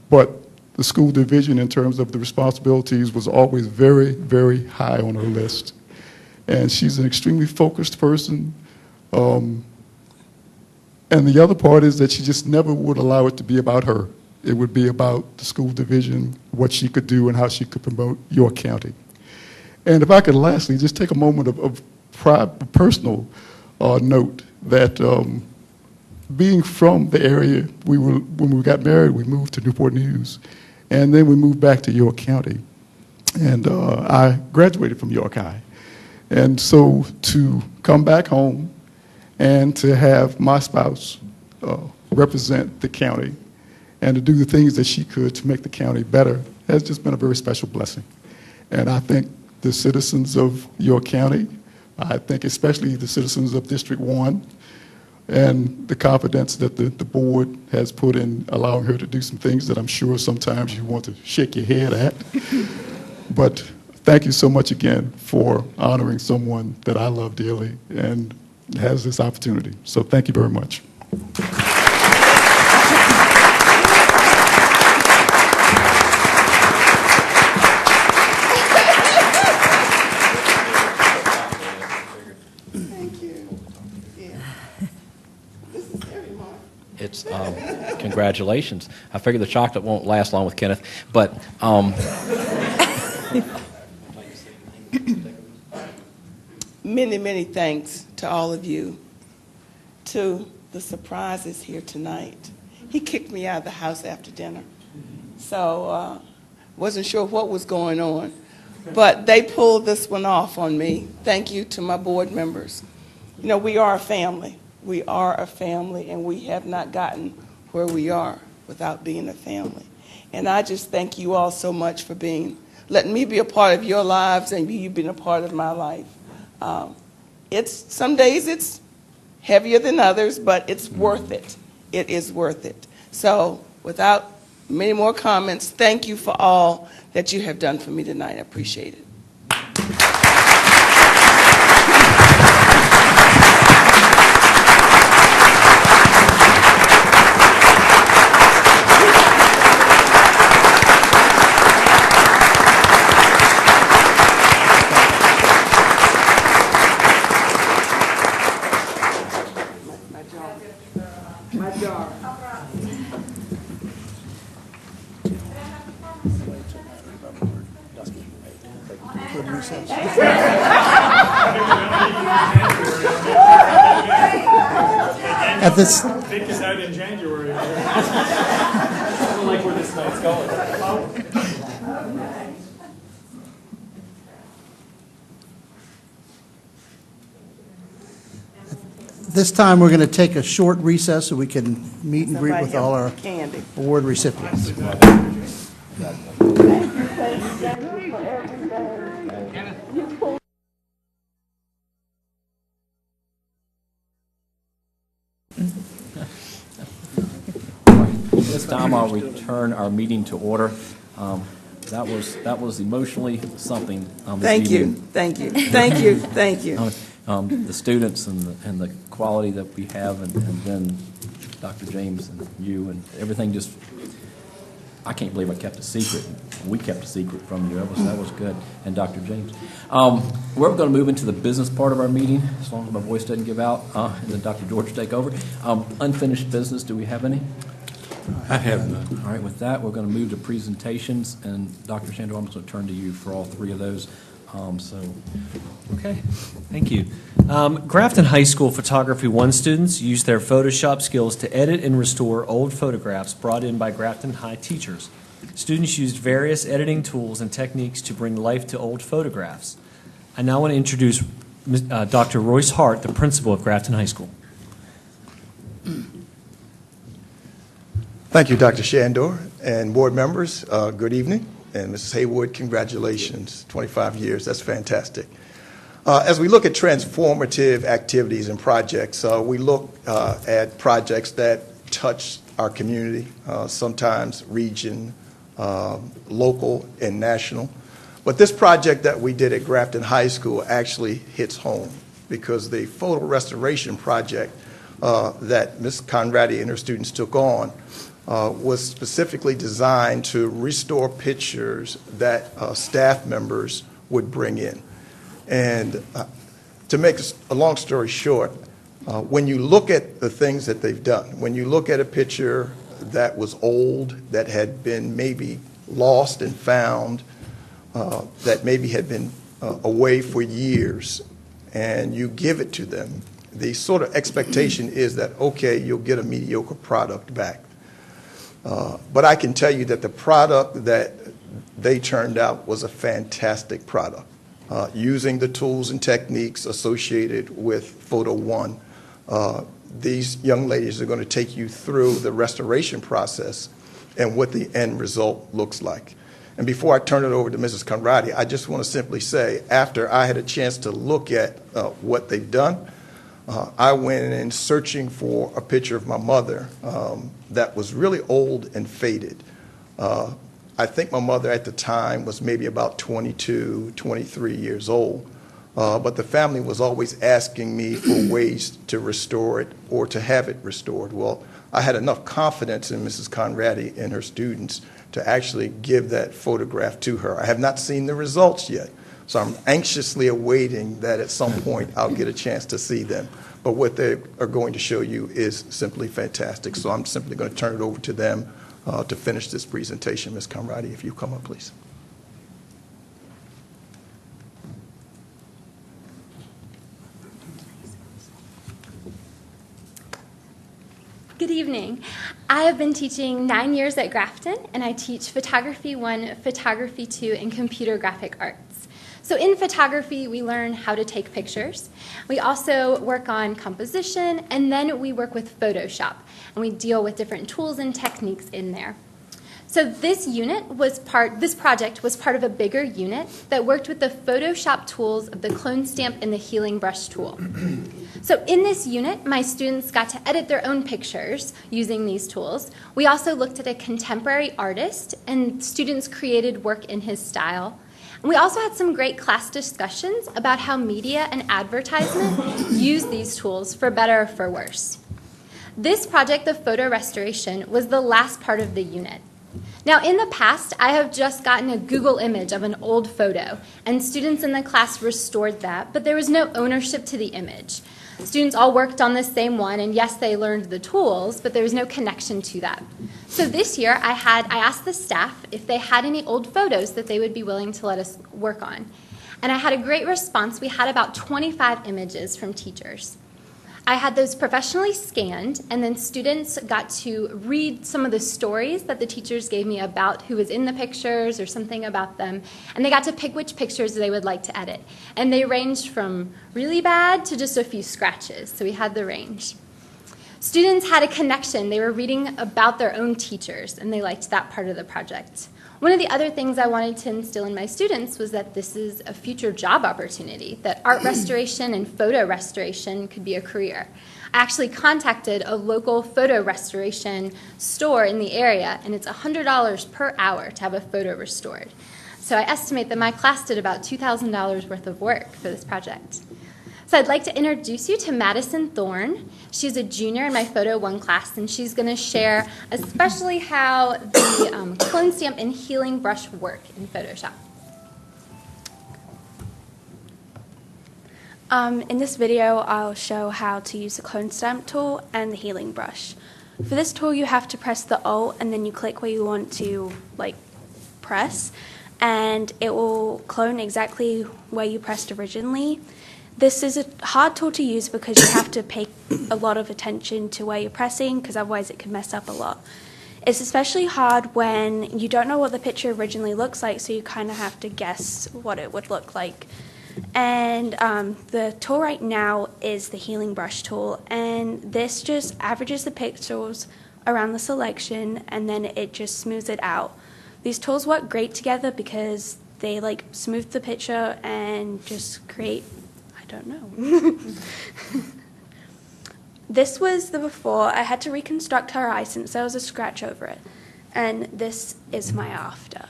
But the school division, in terms of the responsibilities, was always very, very high on her list. And she's an extremely focused person. And the other part is that she just never would allow it to be about her. It would be about the school division, what she could do, and how she could promote York County. And if I could lastly just take a moment of personal note that being from the area, when we got married, we moved to Newport News, and then we moved back to York County. And I graduated from York High. And so to come back home and to have my spouse represent the county and to do the things that she could to make the county better has just been a very special blessing. And I think the citizens of York County, I think especially the citizens of District 1, and the confidence that the board has put in allowing her to do some things that I'm sure sometimes you want to shake your head at. But thank you so much again for honoring someone that I love dearly and has this opportunity. So thank you very much. It's congratulations. I figure the chocolate won't last long with Kenneth, but many, many thanks to all of you. To the surprises here tonight. He kicked me out of the house after dinner, so wasn't sure what was going on, but they pulled this one off on me. Thank you to my board members. You know, we are a family. We are a family, and we have not gotten where we are without being a family. And I just thank you all so much for letting me be a part of your lives and you being a part of my life. Some days it's heavier than others, but it's worth it. It is worth it. So without many more comments, thank you for all that you have done for me tonight. I appreciate it. recess. At this, Take us out in January. I don't like where this night's going. this time, we're going to take a short recess so we can meet and greet Somebody with all our help Candy. award recipients. This time I'll return our meeting to order. That was emotionally something this Thank you, evening. thank you, thank you, thank you. The students and the quality that we have, and then Dr. James and you and everything just, I can't believe I kept a secret. We kept a secret from you. That was good. And Dr. James. We're going to move into the business part of our meeting, as long as my voice doesn't give out, and then Dr. George will take over. Unfinished business, do we have any? I have none. All right, with that, we're going to move to presentations, and Dr. Shandor, I'm just going to turn to you for all three of those. Okay, thank you. Grafton High School Photography 1 students used their Photoshop skills to edit and restore old photographs brought in by Grafton High teachers. Students used various editing tools and techniques to bring life to old photographs. I now want to introduce Dr. Royce Hart, the principal of Grafton High School. Thank you, Dr. Shandor, and board members, good evening. And Mrs. Haywood, congratulations, 25 years, that's fantastic. As we look at transformative activities and projects, we look at projects that touch our community, sometimes region, local, and national. But this project that we did at Grafton High School actually hits home, because the photo restoration project that Ms. Conradi and her students took on was specifically designed to restore pictures that staff members would bring in. And to make a long story short, when you look at the things that they've done, when you look at a picture that was old, that had been maybe lost and found, that maybe had been away for years, and you give it to them, the sort of expectation is that, okay, you'll get a mediocre product back. But I can tell you that the product that they turned out was a fantastic product. Using the tools and techniques associated with Photo One, these young ladies are going to take you through the restoration process and what the end result looks like. And before I turn it over to Mrs. Conradi, I just want to simply say, after I had a chance to look at what they've done, I went in searching for a picture of my mother that was really old and faded. I think my mother at the time was maybe about 22, 23 years old. But the family was always asking me for ways to restore it or to have it restored. Well, I had enough confidence in Mrs. Conradi and her students to actually give that photograph to her. I have not seen the results yet, so I'm anxiously awaiting that at some point I'll get a chance to see them. But what they are going to show you is simply fantastic. So I'm simply going to turn it over to them to finish this presentation. Ms. Conradi, if you come up, please. Good evening. I have been teaching 9 years at Grafton, and I teach Photography 1, Photography 2, and Computer Graphic Arts. So in photography, we learn how to take pictures. We also work on composition, and then we work with Photoshop, and we deal with different tools and techniques in there. So this project was part of a bigger unit that worked with the Photoshop tools of the clone stamp and the healing brush tool. So in this unit, my students got to edit their own pictures using these tools. We also looked at a contemporary artist, and students created work in his style. We also had some great class discussions about how media and advertisement use these tools for better or for worse. This project of photo restoration was the last part of the unit. Now, in the past, I have just gotten a Google image of an old photo, and students in the class restored that, but there was no ownership to the image. Students all worked on the same one, and yes, they learned the tools, but there was no connection to that. So this year, I asked the staff if they had any old photos that they would be willing to let us work on. And I had a great response. We had about 25 images from teachers. I had those professionally scanned, and then students got to read some of the stories that the teachers gave me about who was in the pictures or something about them, and they got to pick which pictures they would like to edit. And they ranged from really bad to just a few scratches, so we had the range. Students had a connection. They were reading about their own teachers, and they liked that part of the project. One of the other things I wanted to instill in my students was that this is a future job opportunity, that art restoration and photo restoration could be a career. I actually contacted a local photo restoration store in the area, and it's $100 per hour to have a photo restored. So I estimate that my class did about $2,000 worth of work for this project. So I'd like to introduce you to Madison Thorne. She's a junior in my Photo 1 class, and she's going to share especially how the clone stamp and healing brush work in Photoshop. In this video, I'll show how to use the clone stamp tool and the healing brush. For this tool, you have to press the Alt and then you click where you want to press, and it will clone exactly where you pressed originally. This is a hard tool to use because you have to pay a lot of attention to where you're pressing, because otherwise it can mess up a lot. It's especially hard when you don't know what the picture originally looks like, so you kind of have to guess what it would look like. And the tool right now is the healing brush tool, and this just averages the pixels around the selection, and then it just smooths it out. These tools work great together because they smooth the picture and just create, I don't know. This was the before. I had to reconstruct her eye since there was a scratch over it. And this is my after.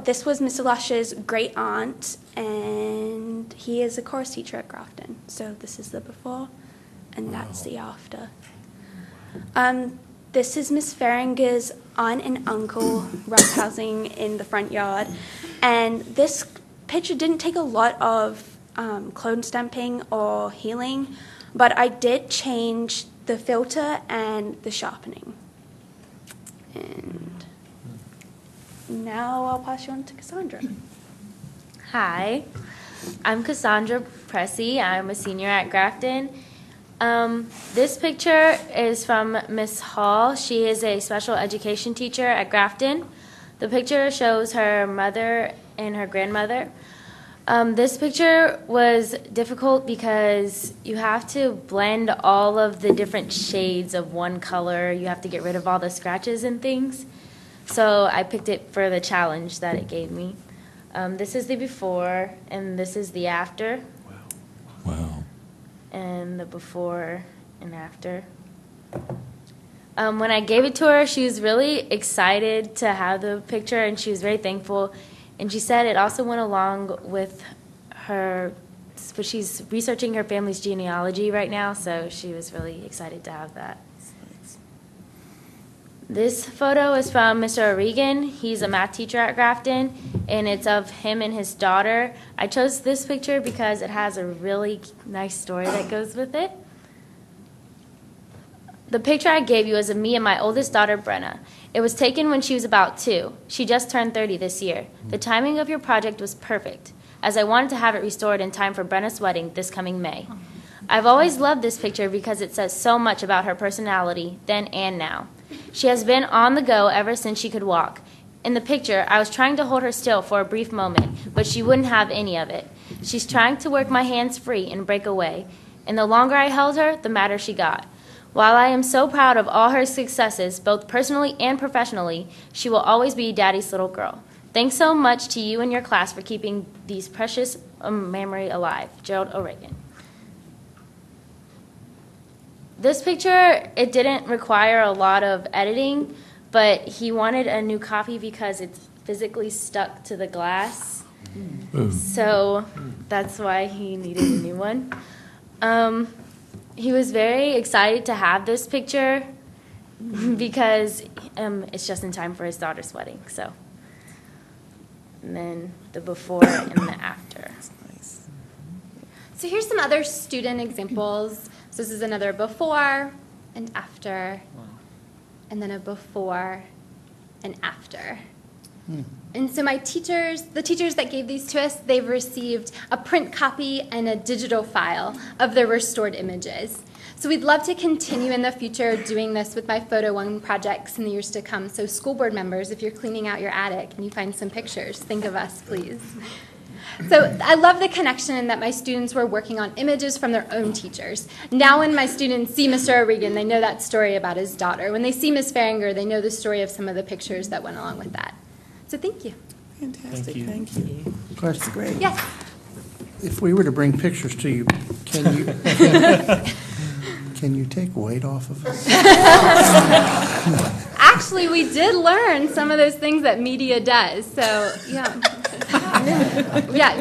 This was Mr. Lush's great aunt, and he is a chorus teacher at Grafton. So this is the before, and that's the after. This is Miss Feringer's aunt and uncle roughhousing in the front yard. And this picture didn't take a lot of clone stamping or healing, but I did change the filter and the sharpening. And now I'll pass you on to Cassandra. Hi, I'm Cassandra Pressey. I'm a senior at Grafton. This picture is from Miss Hall. She is a special education teacher at Grafton. The picture shows her mother and her grandmother. This picture was difficult because you have to blend all of the different shades of one color. You have to get rid of all the scratches and things. So I picked it for the challenge that it gave me. This is the before, and this is the after. Wow. And the before and after. When I gave it to her, she was really excited to have the picture, and she was very thankful. And she said it also went along with her, but she's researching her family's genealogy right now, so she was really excited to have that. This photo is from Mr. O'Regan. He's a math teacher at Grafton, and it's of him and his daughter. I chose this picture because it has a really nice story that goes with it. The picture I gave you is of me and my oldest daughter, Brenna. It was taken when she was about 2. She just turned 30 this year. The timing of your project was perfect, as I wanted to have it restored in time for Brenna's wedding this coming May. I've always loved this picture because it says so much about her personality, then and now. She has been on the go ever since she could walk. In the picture, I was trying to hold her still for a brief moment, but she wouldn't have any of it. She's trying to work my hands free and break away, and the longer I held her, the madder she got. While I am so proud of all her successes, both personally and professionally, she will always be Daddy's little girl. Thanks so much to you and your class for keeping these precious memory alive. Gerald O'Regan. This picture, it didn't require a lot of editing, but he wanted a new copy because it's physically stuck to the glass. So that's why he needed a new one. He was very excited to have this picture because it's just in time for his daughter's wedding. So, and then the before and the after. So here's some other student examples. So this is another before and after, and then a before and after. And so the teachers that gave these to us, they've received a print copy and a digital file of the restored images. So we'd love to continue in the future doing this with my Photo One projects in the years to come. So school board members, if you're cleaning out your attic and you find some pictures, think of us, please. So I love the connection that my students were working on images from their own teachers. Now when my students see Mr. O'Regan, they know that story about his daughter. When they see Ms. Farringer, they know the story of some of the pictures that went along with that. So thank you. Fantastic, thank you. Question. That's great. Yes. If we were to bring pictures to you, can you, can you take weight off of us? Actually, we did learn some of those things that media does. So, yeah. Yeah.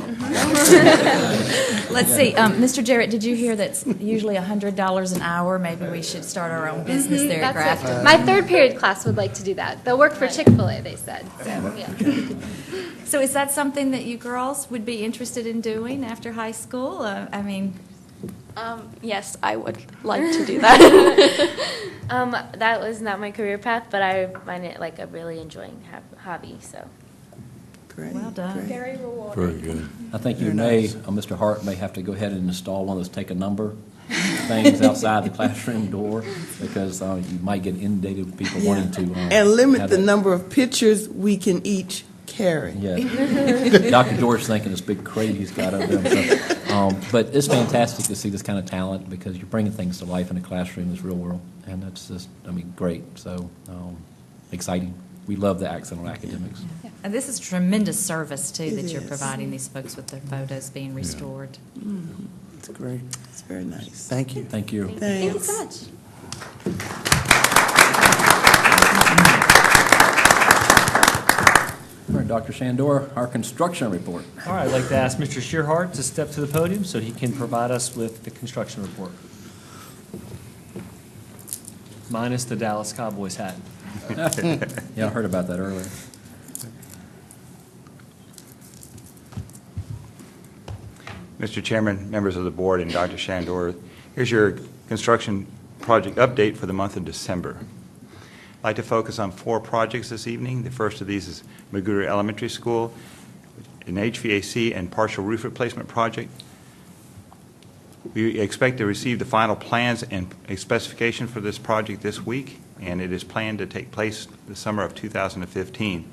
Let's see, Mr. Jarrett, did you hear that's usually $100 an hour? Maybe we should start our own business there at That's Grafton. it. My third period class would like to do that. They'll work for Chick-fil-A, they said. So, yeah. So is that something that you girls would be interested in doing after high school? Yes, I would like to do that. That was not my career path, but I find it like a really enjoying hobby. So. Great. Well done. Great. Very rewarding. Very good. I think you may, Mr. Hart may have to go ahead and install one of those take a number things outside the classroom door, because you might get inundated with people wanting to. And limit have the that. number of pictures we can each carry. Yeah. Dr. George thinking this big crate he's got over there. So, but it's fantastic to see this kind of talent, because you're bringing things to life in the classroom, this real world, and that's just, great. So exciting. We love the accent on academics. And this is tremendous service, too, It that you're is. providing these folks with their photos being restored. It's great. It's very nice. Thank you. Thank you. Thank you Thanks. so much. All right, Dr. Shandor, our construction report. All right, I'd like to ask Mr. Shearhart to step to the podium so he can provide us with the construction report. Minus the Dallas Cowboys hat. Yeah, I heard about that earlier. Mr. Chairman, members of the board, and Dr. Shandor, here's your construction project update for the month of December. I'd like to focus on 4 projects this evening. The first of these is Magruder Elementary School, an HVAC and partial roof replacement project. We expect to receive the final plans and a specification for this project this week, and it is planned to take place the summer of 2015.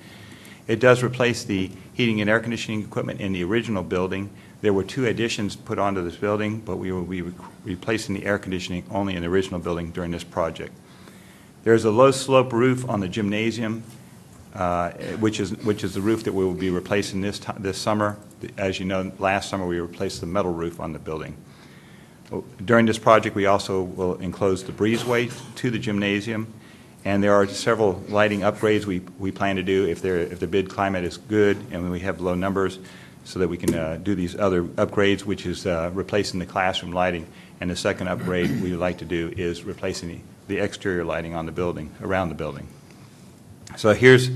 It does replace the heating and air conditioning equipment in the original building. There were 2 additions put onto this building, but we will be replacing the air conditioning only in the original building during this project. There's a low-slope roof on the gymnasium, which is the roof that we will be replacing this summer. As you know, last summer we replaced the metal roof on the building. During this project, we also will enclose the breezeway to the gymnasium, and there are several lighting upgrades we plan to do if the bid climate is good and we have low numbers, so that we can do these other upgrades, which is replacing the classroom lighting. And the second upgrade we would like to do is replacing the exterior lighting on the building, around the building. So here's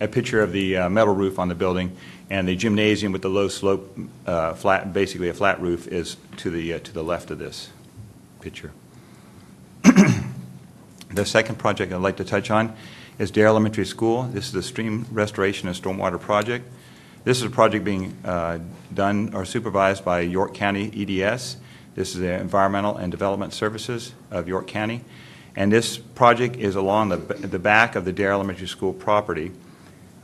a picture of the metal roof on the building, and the gymnasium with the low slope, basically a flat roof, is to the left of this picture. The second project I'd like to touch on is Dare Elementary School. This is a stream restoration and stormwater project. This is a project being done or supervised by York County EDS. This is the Environmental and Development Services of York County. And this project is along the back of the Dare Elementary School property.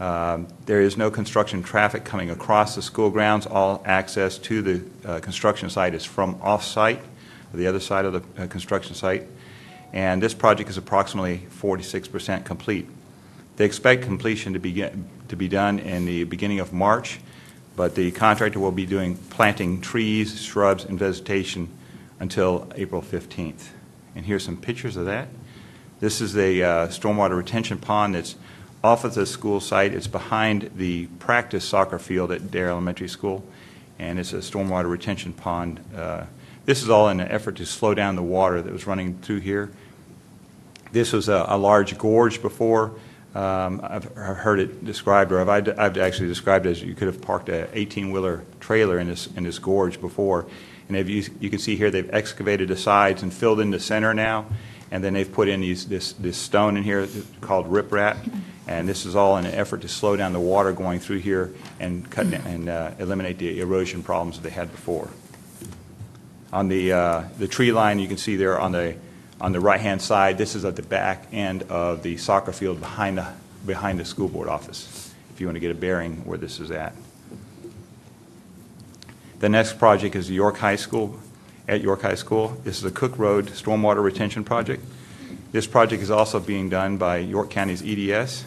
There is no construction traffic coming across the school grounds. All access to the construction site is from off-site, the other side of the construction site. And this project is approximately 46% complete. They expect completion to be done in the beginning of March, but the contractor will be planting trees, shrubs, and vegetation until April 15th. And here's some pictures of that. This is the stormwater retention pond that's off of the school site. It's behind the practice soccer field at Dare Elementary School, and it's a stormwater retention pond. This is all in an effort to slow down the water that was running through here. This was a large gorge before. I've heard it described, or I've actually described it as you could have parked an 18-wheeler trailer in this gorge before. And if you can see here, they've excavated the sides and filled in the center now, and then they've put in this stone in here called riprap, And this is all in an effort to slow down the water going through here and eliminate the erosion problems that they had before. On the tree line, you can see there on the right-hand side, this is at the back end of the soccer field behind the school board office, if you want to get a bearing where this is at. The next project is York High School. At York High School, this is a Cook Road Stormwater Retention Project. This project is also being done by York County's EDS,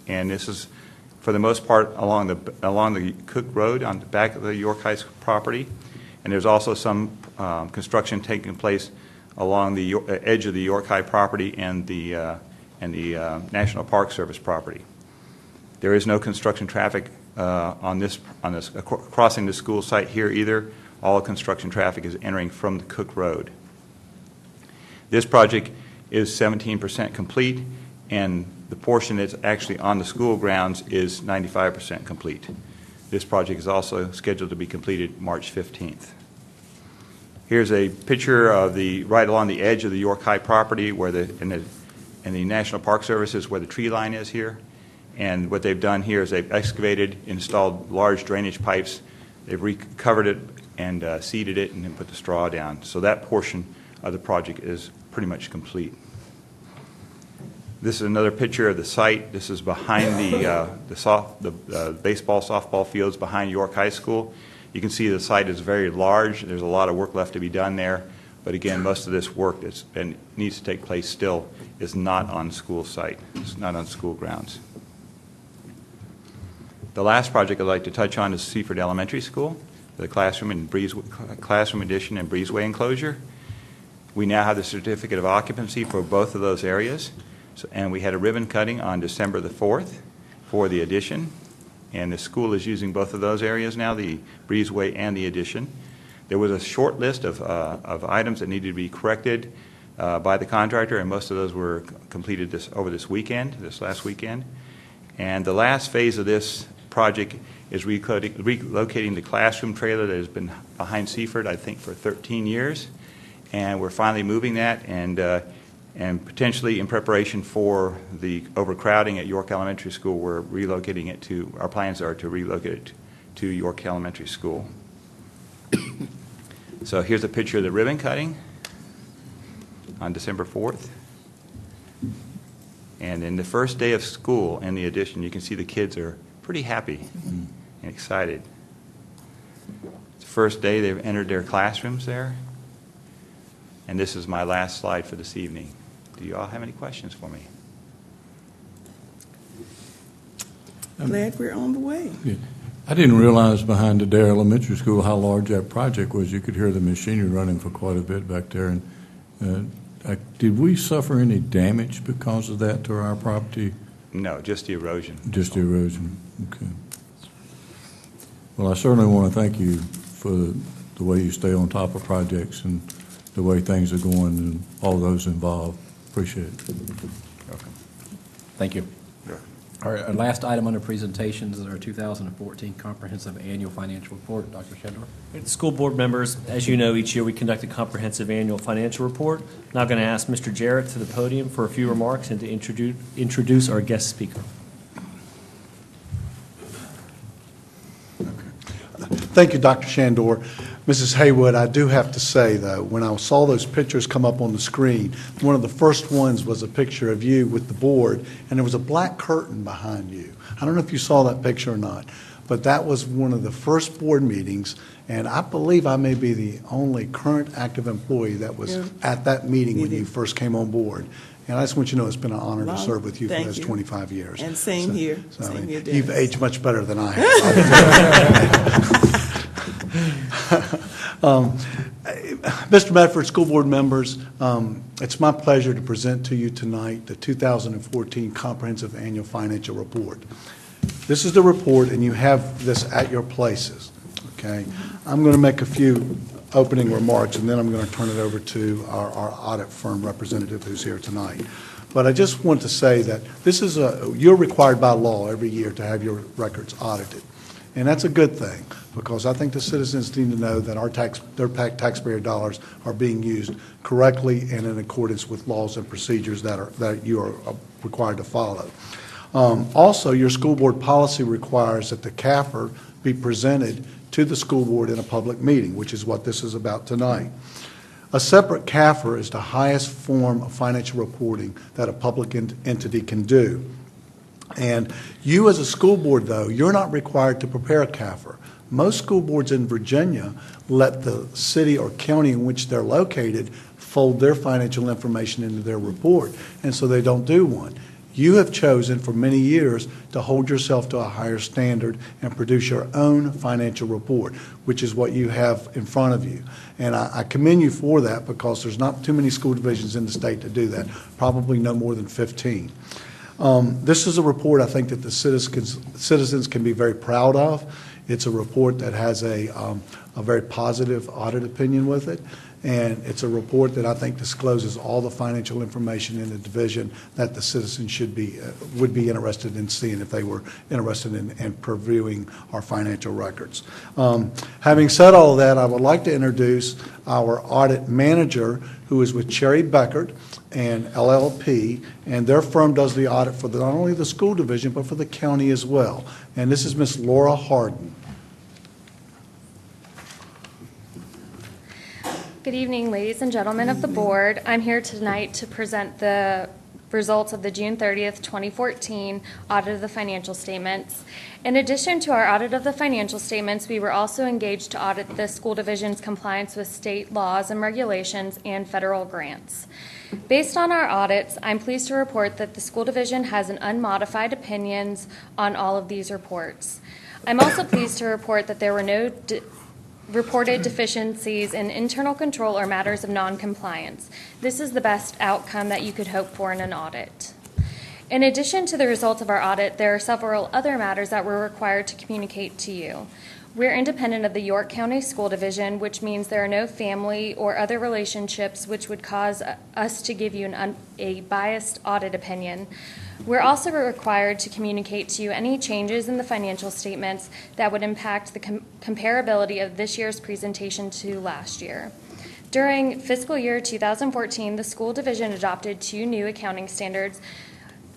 and this is, for the most part, along the Cook Road on the back of the York High School property, and there's also some construction taking place along the edge of the York High property and the National Park Service property. There is no construction traffic on this crossing the school site here either. All construction traffic is entering from the Cook Road. This project is 17% complete, and the portion that's actually on the school grounds is 95% complete. This project is also scheduled to be completed March 15th. Here's a picture of right along the edge of the York High property where in the National Park Service is where the tree line is here. And what they've done here is they've excavated, installed large drainage pipes. They've recovered it and seeded it and then put the straw down. So that portion of the project is pretty much complete. This is another picture of the site. This is behind the baseball, softball fields behind York High School. You can see the site is very large. There's a lot of work left to be done there. But again, most of this work that needs to take place still is not on school site. It's not on school grounds. The last project I'd like to touch on is Seaford Elementary School, the classroom addition and breezeway enclosure. We now have the certificate of occupancy for both of those areas. And we had a ribbon cutting on December the 4th for the addition. And the school is using both of those areas now, the breezeway and the addition. There was a short list of items that needed to be corrected by the contractor, and most of those were completed over this last weekend. And the last phase of this project is relocating the classroom trailer that has been behind Seaford, I think, for 13 years. And we're finally moving that, and potentially in preparation for the overcrowding at York Elementary School, we're relocating it our plans are to relocate it to York Elementary School. So here's a picture of the ribbon cutting on December 4th. And in the first day of school in the addition, you can see the kids are pretty happy and excited. It's the first day they've entered their classrooms there. And this is my last slide for this evening. Do you all have any questions for me? Glad we're on the way. Yeah. I didn't realize behind the Dare Elementary School how large that project was. You could hear the machinery running for quite a bit back there. And did we suffer any damage because of that to our property? No, just the erosion. Just the erosion. Okay. Well, I certainly want to thank you for the way you stay on top of projects and the way things are going and all those involved. Appreciate it. Welcome. Thank you. Our last item under presentations is our 2014 Comprehensive Annual Financial Report. Dr. Shendor. School board members, as you know, each year we conduct a comprehensive annual financial report. Now going to ask Mr. Jarrett to the podium for a few remarks and to introduce our guest speaker. Thank you, Dr. Shendor. Mrs. Haywood, I do have to say, though, when I saw those pictures come up on the screen, one of the first ones was a picture of you with the board, and there was a black curtain behind you. I don't know if you saw that picture or not, but that was one of the first board meetings, and I believe I may be the only current active employee that was at that meeting when you first came on board. And I just want you to know it's been an honor to serve with you for those 25 years. And same here. Same here, Dennis. You've aged much better than I have. Mr. Medford, school board members, it's my pleasure to present to you tonight the 2014 Comprehensive Annual Financial Report. This is the report, and you have this at your places, okay? I'm going to make a few opening remarks, and then I'm going to turn it over to our audit firm representative who's here tonight. But I just want to say that this is you're required by law every year to have your records audited. And that's a good thing, because I think the citizens need to know that their taxpayer dollars are being used correctly and in accordance with laws and procedures that you are required to follow. Also, your school board policy requires that the CAFR be presented to the school board in a public meeting, which is what this is about tonight. A separate CAFR is the highest form of financial reporting that a public entity can do. And you as a school board, though, you're not required to prepare a CAFR. Most school boards in Virginia let the city or county in which they're located fold their financial information into their report, and so they don't do one. You have chosen for many years to hold yourself to a higher standard and produce your own financial report, which is what you have in front of you. And I commend you for that, because there's not too many school divisions in the state to do that, probably no more than 15. This is a report I think that the citizens can be very proud of. It's a report that has a very positive audit opinion with it, and it's a report that I think discloses all the financial information in the division that the citizens would be interested in seeing if they were interested in previewing our financial records. Having said all of that, I would like to introduce our audit manager, who is with Cherry Beckert and LLP, and their firm does the audit for not only the school division, but for the county as well. And this is Ms. Laura Harden. Good evening, ladies and gentlemen of the board. I'm here tonight to present the results of the June 30th, 2014 audit of the financial statements. In addition to our audit of the financial statements, we were also engaged to audit the school division's compliance with state laws and regulations and federal grants. Based on our audits, I'm pleased to report that the school division has an unmodified opinions on all of these reports. I'm also pleased to report that there were no reported deficiencies in internal control or matters of non-compliance. This is the best outcome that you could hope for in an audit. In addition to the results of our audit, there are several other matters that we're required to communicate to you. We're independent of the York County School Division, which means there are no family or other relationships which would cause us to give you a biased audit opinion. We're also required to communicate to you any changes in the financial statements that would impact the comparability of this year's presentation to last year. During fiscal year 2014, the school division adopted 2 new accounting standards,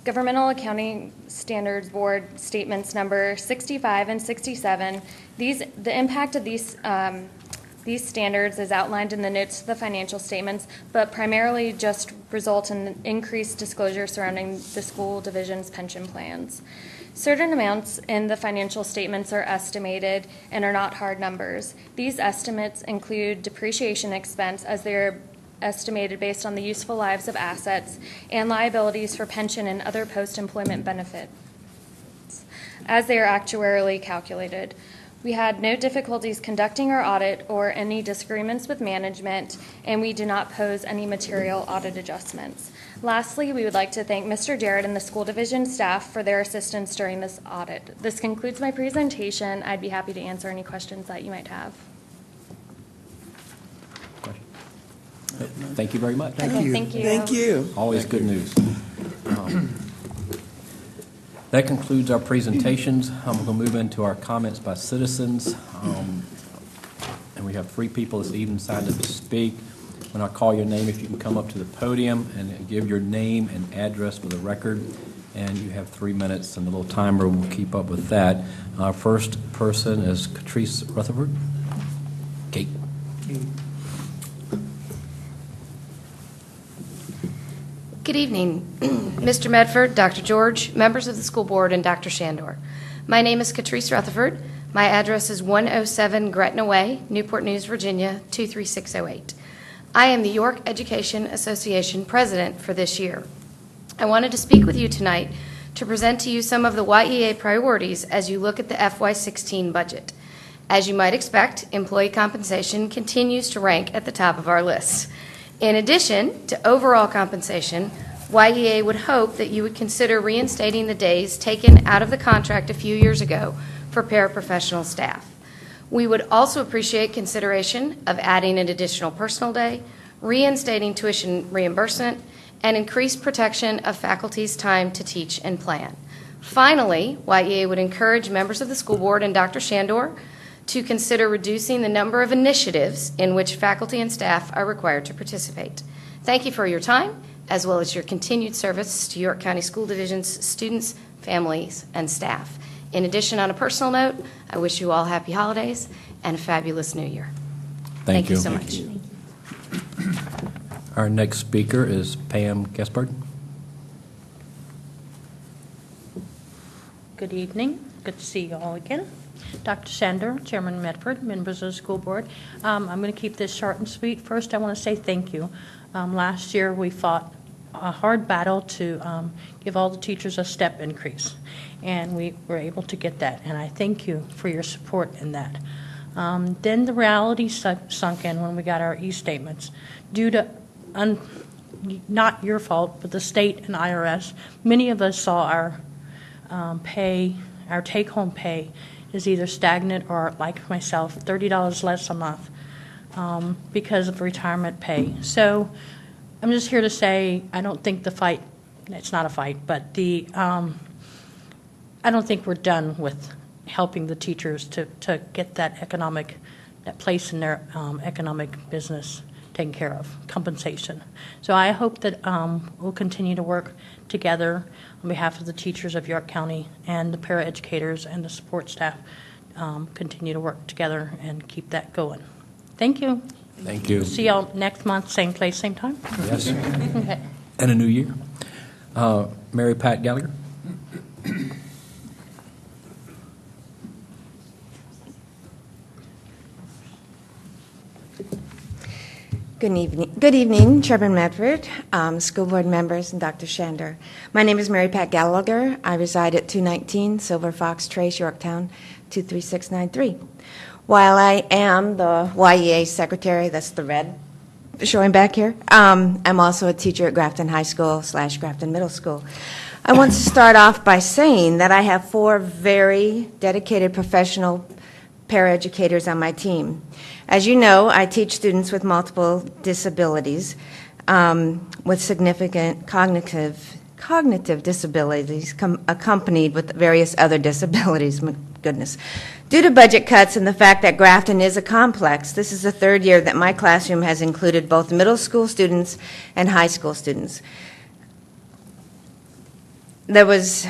Governmental Accounting Standards Board Statements number 65 and 67. The impact of these standards is outlined in the notes to the financial statements, but primarily just result in increased disclosure surrounding the school division's pension plans. Certain amounts in the financial statements are estimated and are not hard numbers. These estimates include depreciation expense, as they're estimated based on the useful lives of assets, and liabilities for pension and other post-employment benefits, as they are actuarially calculated. We had no difficulties conducting our audit or any disagreements with management, and we do not pose any material audit adjustments. Lastly, we would like to thank Mr. Jarrett and the school division staff for their assistance during this audit. This concludes my presentation. I'd be happy to answer any questions that you might have. Thank you very much. Thank you. Thank you. Thank you. Always good news. That concludes our presentations. We're going to move into our comments by citizens. And we have 3 people this evening signed up to speak. When I call your name, if you can come up to the podium and give your name and address for the record. And you have 3 minutes, and the little timer will keep up with that. Our first person is Catrice Rutherford. Kate. Good evening, Mr. Medford, Dr. George, members of the school board, and Dr. Shandor. My name is Catrice Rutherford. My address is 107 Gretna Way, Newport News, Virginia, 23608. I am the York Education Association president for this year. I wanted to speak with you tonight to present to you some of the YEA priorities as you look at the FY16 budget. As you might expect, employee compensation continues to rank at the top of our list. In addition to overall compensation, YEA would hope that you would consider reinstating the days taken out of the contract a few years ago for paraprofessional staff. We would also appreciate consideration of adding an additional personal day, reinstating tuition reimbursement, and increased protection of faculty's time to teach and plan. Finally, YEA would encourage members of the school board and Dr. Shandor to consider reducing the number of initiatives in which faculty and staff are required to participate. Thank you for your time, as well as your continued service to York County School Division's students, families, and staff. In addition, on a personal note, I wish you all happy holidays and a fabulous new year. Thank you so much. Our next speaker is Pam Gaspard. Good evening. Good to see you all again. Dr. Sander, Chairman Medford, members of the school board. I'm going to keep this short and sweet. First, I want to say thank you. Last year, we fought a hard battle to give all the teachers a step increase, and we were able to get that, and I thank you for your support in that. Then the reality sunk in when we got our e-statements. Due to not your fault, but the state and IRS, many of us saw our our take-home pay is either stagnant or, like myself, $30 less a month because of retirement pay. So I'm just here to say I don't think the fight, it's not a fight, but I don't think we're done with helping the teachers to get that place in their economic business taken care of, compensation. So I hope that we'll continue to work together on behalf of the teachers of York County and the paraeducators and the support staff, continue to work together and keep that going. Thank you. Thank you. See y'all next month, same place, same time. Yes. Okay. And a new year. Mary Pat Gallagher. Good evening, Chairman Medford, school board members, and Dr. Shander. My name is Mary Pat Gallagher. I reside at 219 Silver Fox Trace, Yorktown, 23693. While I am the YEA secretary, that's the red showing back here, I'm also a teacher at Grafton High School / Grafton Middle School. I want to start off by saying that I have 4 very dedicated professional paraeducators on my team. As you know, I teach students with multiple disabilities, with significant cognitive disabilities accompanied with various other disabilities. My goodness. Due to budget cuts and the fact that Grafton is a complex, this is the 3rd year that my classroom has included both middle school students and high school students. There was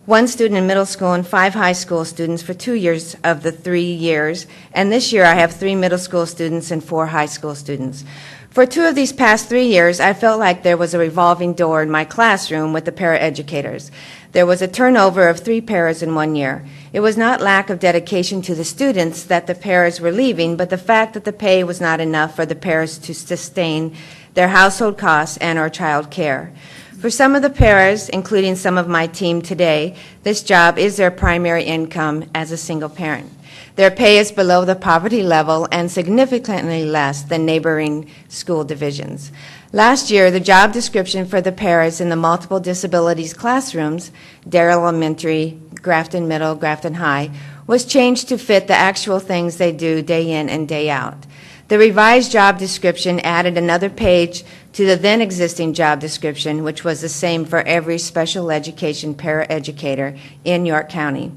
1 student in middle school and 5 high school students for 2 years of the 3 years, and this year I have 3 middle school students and 4 high school students. For 2 of these past 3 years, I felt like there was a revolving door in my classroom with the paraeducators. There was a turnover of 3 paras in 1 year. It was not lack of dedication to the students that the paras were leaving, but the fact that the pay was not enough for the paras to sustain their household costs and or child care. For some of the paras, including some of my team today, this job is their primary income as a single parent. Their pay is below the poverty level and significantly less than neighboring school divisions. Last year, the job description for the paras in the multiple disabilities classrooms, Dare Elementary, Grafton Middle, Grafton High, was changed to fit the actual things they do day in and day out. The revised job description added another page to the then existing job description, which was the same for every special education paraeducator in York County.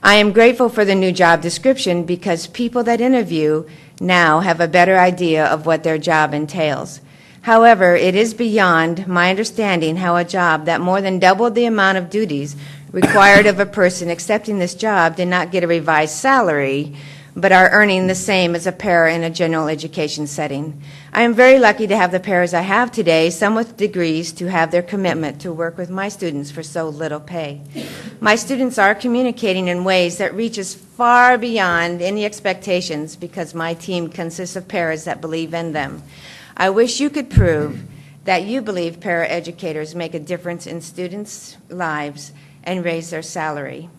I am grateful for the new job description because people that interview now have a better idea of what their job entails. However, it is beyond my understanding how a job that more than doubled the amount of duties required of a person accepting this job did not get a revised salary, but are earning the same as a para in a general education setting. I am very lucky to have the paras I have today, some with degrees, to have their commitment to work with my students for so little pay. My students are communicating in ways that reaches far beyond any expectations because my team consists of paras that believe in them. I wish you could prove that you believe paraeducators make a difference in students' lives and raise their salary.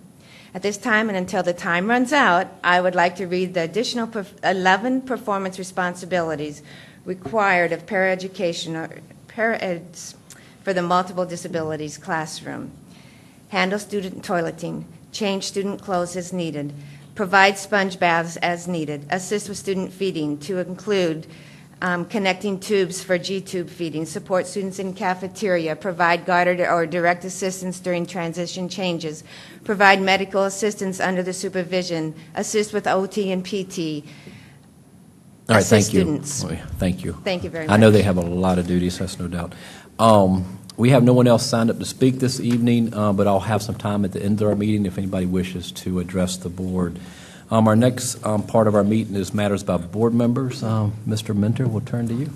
At this time, and until the time runs out, I would like to read the additional 11 performance responsibilities required of paraeds for the multiple disabilities classroom. Handle student toileting, change student clothes as needed, provide sponge baths as needed, assist with student feeding to include connecting tubes for G-tube feeding, support students in cafeteria, provide guided or direct assistance during transition changes, provide medical assistance under the supervision, assist with OT and PT, All right, assist thank you. students. Thank you. Thank you very much. I know they have a lot of duties, that's no doubt. We have no one else signed up to speak this evening, but I'll have some time at the end of our meeting if anybody wishes to address the board. Our next part of our meeting is matters by board members. Mr. Mentor, we'll turn to you.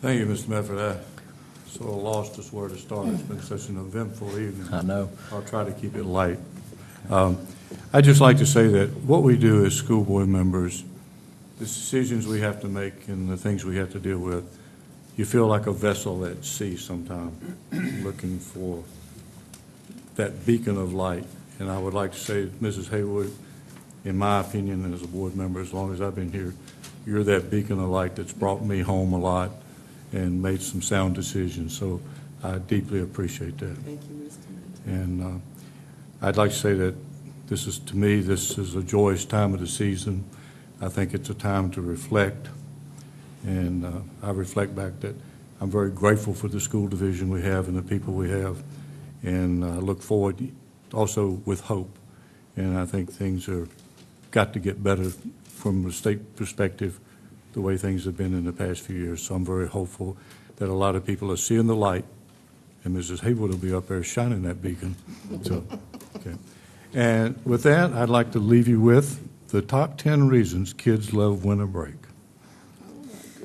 Thank you, Mr. Medford. I sort of lost us where to start. It's been such an eventful evening. I know. I'll try to keep it light. I'd just like to say that what we do as school board members, the decisions we have to make and the things we have to deal with, you feel like a vessel at sea sometimes, looking for that beacon of light. And I would like to say, Mrs. Haywood, in my opinion, and as a board member, as long as I've been here, you're that beacon of light that's brought me home a lot and made some sound decisions. So I deeply appreciate that. Thank you, Mr. And I'd like to say that this is, to me, this is a joyous time of the season. I think it's a time to reflect. And I reflect back that I'm very grateful for the school division we have and the people we have. And I look forward also with hope. And I think things are got to get better from the state perspective, the way things have been in the past few years. So I'm very hopeful that a lot of people are seeing the light, and Mrs. Haywood will be up there shining that beacon. So, okay. And with that, I'd like to leave you with the top 10 reasons kids love winter break.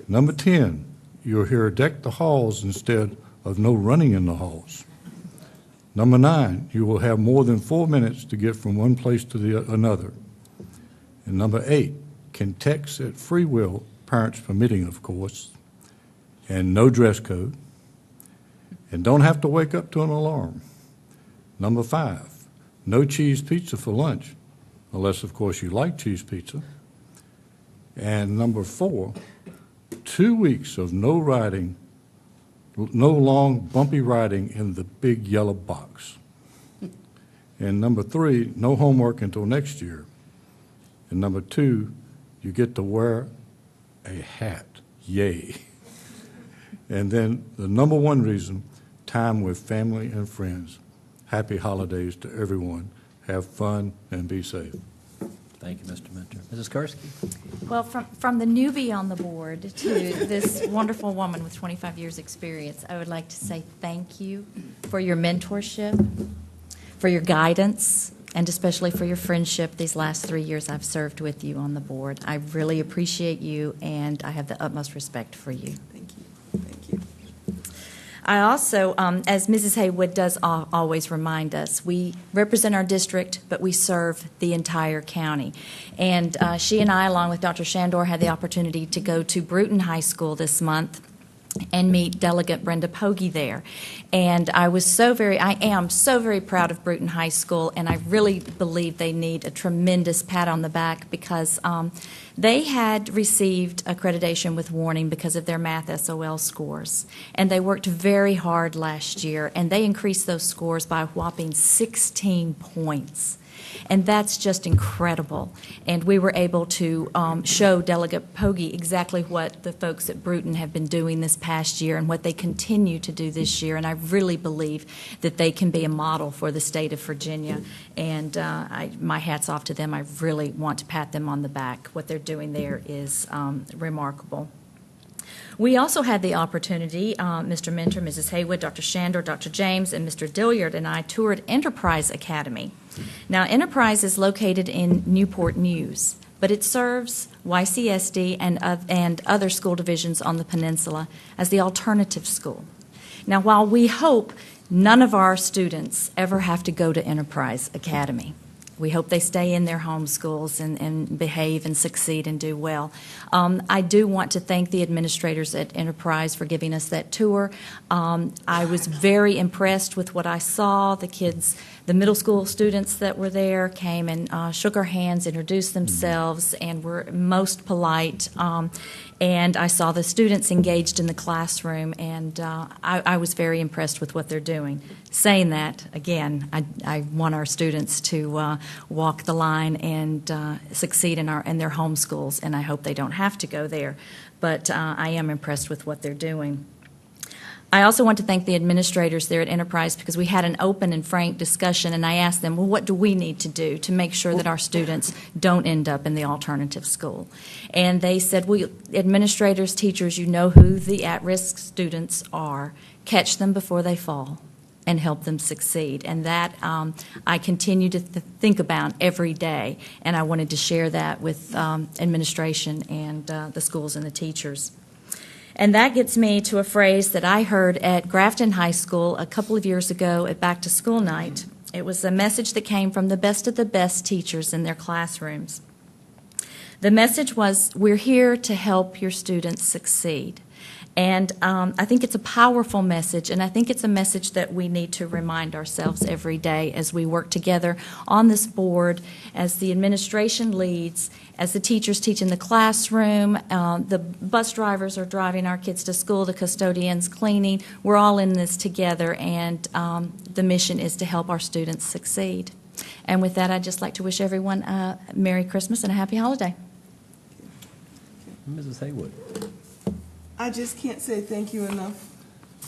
Number 10, you'll hear deck the halls instead of no running in the halls. Number 9, you will have more than 4 minutes to get from one place to another. And number 8, can text at free will, parents permitting, of course, and no dress code, and don't have to wake up to an alarm. Number 5, no cheese pizza for lunch, unless, of course, you like cheese pizza. And number 4, 2 weeks of no riding, no long, bumpy riding in the big yellow box. And number 3, no homework until next year. And number 2, you get to wear a hat. Yay. And then the number 1 reason, time with family and friends. Happy holidays to everyone. Have fun and be safe. Thank you, Mr. Mentor. Mrs. Kursky? Well, from the newbie on the board to this wonderful woman with 25 years' experience, I would like to say thank you for your mentorship, for your guidance, and especially for your friendship these last 3 years I've served with you on the board. I really appreciate you, and I have the utmost respect for you. Thank you. Thank you. I also, as Mrs. Haywood does always remind us, we represent our district, but we serve the entire county. And she and I, along with Dr. Shandor, had the opportunity to go to Bruton High School this month and meet Delegate Brenda Pogge there. And I am so very proud of Bruton High School, and I really believe they need a tremendous pat on the back because they had received accreditation with warning because of their math SOL scores. And they worked very hard last year, and they increased those scores by a whopping 16 points. And that's just incredible. And we were able to show Delegate Pogge exactly what the folks at Bruton have been doing this past year and what they continue to do this year. And I really believe that they can be a model for the state of Virginia. And my hat's off to them. I really want to pat them on the back. What they're doing there is remarkable. We also had the opportunity, Mr. Mentor, Mrs. Haywood, Dr. Shandor, Dr. James, and Mr. Dilliard and I toured Enterprise Academy. Now, Enterprise is located in Newport News, but it serves YCSD and other school divisions on the peninsula as the alternative school. Now, while we hope none of our students ever have to go to Enterprise Academy, we hope they stay in their home schools and behave and succeed and do well. I do want to thank the administrators at Enterprise for giving us that tour. I was very impressed with what I saw. The kids, the middle school students that were there came and shook our hands, introduced themselves, and were most polite. And I saw the students engaged in the classroom, and I was very impressed with what they're doing. Saying that, again, I want our students to walk the line and succeed in their home schools, and I hope they don't have to go there. But I am impressed with what they're doing. I also want to thank the administrators there at Enterprise because we had an open and frank discussion, and I asked them, well, what do we need to do to make sure that our students don't end up in the alternative school? And they said, well, administrators, teachers, you know who the at-risk students are. catch them before they fall and help them succeed. And that I continue to think about every day, and I wanted to share that with administration and the schools and the teachers. And that gets me to a phrase that I heard at Grafton High School a couple of years ago at Back to School Night. It was a message that came from the best of the best teachers in their classrooms. The message was, we're here to help your students succeed. And I think it's a powerful message, and I think it's a message that we need to remind ourselves every day as we work together on this board, as the administration leads, as the teachers teach in the classroom, the bus drivers are driving our kids to school, the custodians cleaning. We're all in this together, and the mission is to help our students succeed. And with that, I'd just like to wish everyone a Merry Christmas and a Happy Holiday. Mrs. Haywood. I just can't say thank you enough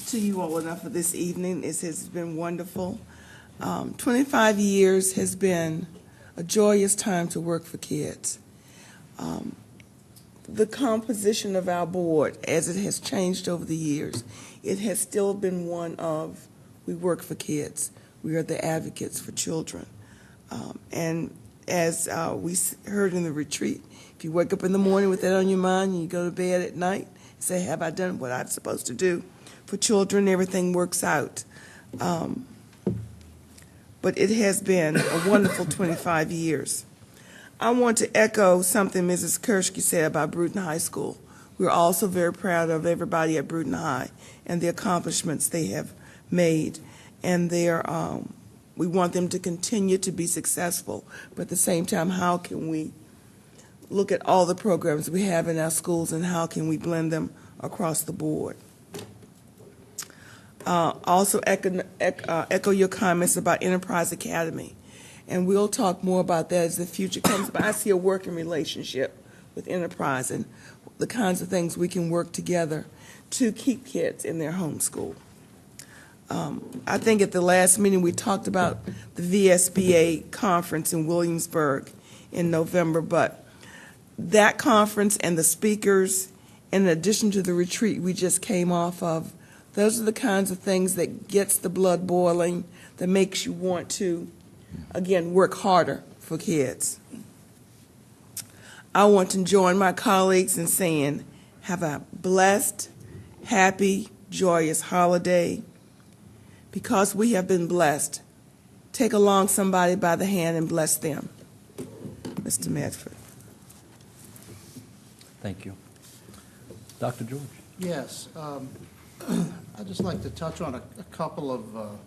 to you all enough for this evening. It has been wonderful. 25 years has been a joyous time to work for kids. The composition of our board, as it has changed over the years, it has still been one of, we work for kids. We are the advocates for children. And as we heard in the retreat, if you wake up in the morning with that on your mind and you go to bed at night, say, have I done what I'm supposed to do for children? Everything works out. But it has been a wonderful 25 years. I want to echo something Mrs. Kershke said about Bruton High School. We're also very proud of everybody at Bruton High and the accomplishments they have made. And we want them to continue to be successful. But at the same time, how can we look at all the programs we have in our schools and how can we blend them across the board? Also echo your comments about Enterprise Academy. And we'll talk more about that as the future comes. But I see a working relationship with Enterprise and the kinds of things we can work together to keep kids in their home school. I think at the last meeting we talked about the VSBA conference in Williamsburg in November, but that conference and the speakers, in addition to the retreat we just came off of, those are the kinds of things that gets the blood boiling, that makes you want to, again, work harder for kids. I want to join my colleagues in saying, have a blessed, happy, joyous holiday. Because we have been blessed, take along somebody by the hand and bless them. Mr. Medford. Thank you. Dr. George. Yes. I'd just like to touch on a couple of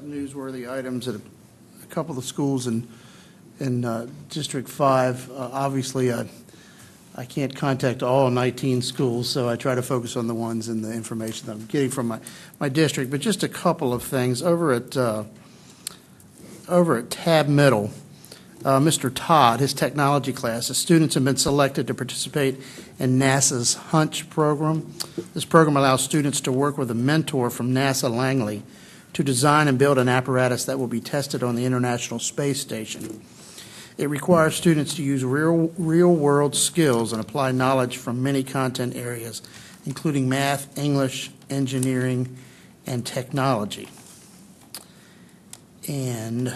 newsworthy items at a couple of schools in District 5. Obviously, I can't contact all 19 schools, so I try to focus on the ones in the information that I'm getting from my district. But just a couple of things. Over at Tab Middle, Mr. Todd, his technology class, the students have been selected to participate in NASA's Hunch program. This program allows students to work with a mentor from NASA Langley to design and build an apparatus that will be tested on the International Space Station. It requires students to use real-world skills and apply knowledge from many content areas, including math, English, engineering, and technology. And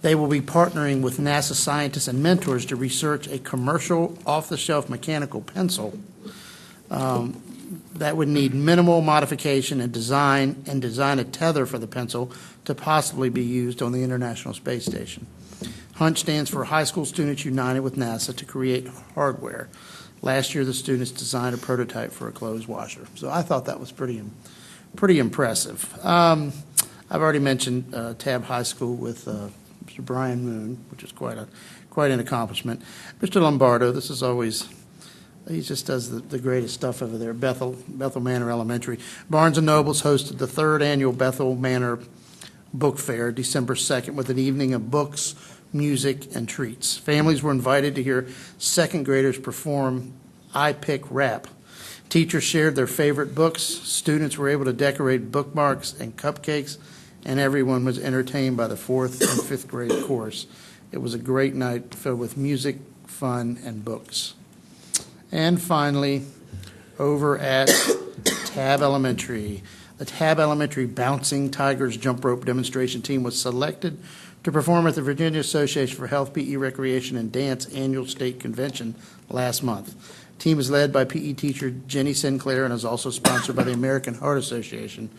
they will be partnering with NASA scientists and mentors to research a commercial off-the-shelf mechanical pencil that would need minimal modification and design a tether for the pencil to possibly be used on the International Space Station. HUNCH stands for High School Students United with NASA to Create Hardware. Last year, the students designed a prototype for a clothes washer. So I thought that was pretty impressive. I've already mentioned Tab High School with Mr. Brian Moon, which is quite an accomplishment. Mr. Lombardo, this is always, he just does the greatest stuff over there. Bethel Manor Elementary. Barnes & Noble's hosted the 3rd annual Bethel Manor Book Fair, December 2nd, with an evening of books, music, and treats. Families were invited to hear 2nd graders perform I Pick Rap. Teachers shared their favorite books. Students were able to decorate bookmarks and cupcakes, and everyone was entertained by the 4th and 5th grade course. It was a great night filled with music, fun, and books. And finally, over at Tab Elementary. The Tab Elementary Bouncing Tigers Jump Rope Demonstration Team was selected to perform at the Virginia Association for Health, PE, Recreation, and Dance Annual State Convention last month. The team is led by PE teacher Jenny Sinclair and is also sponsored by the American Heart Association.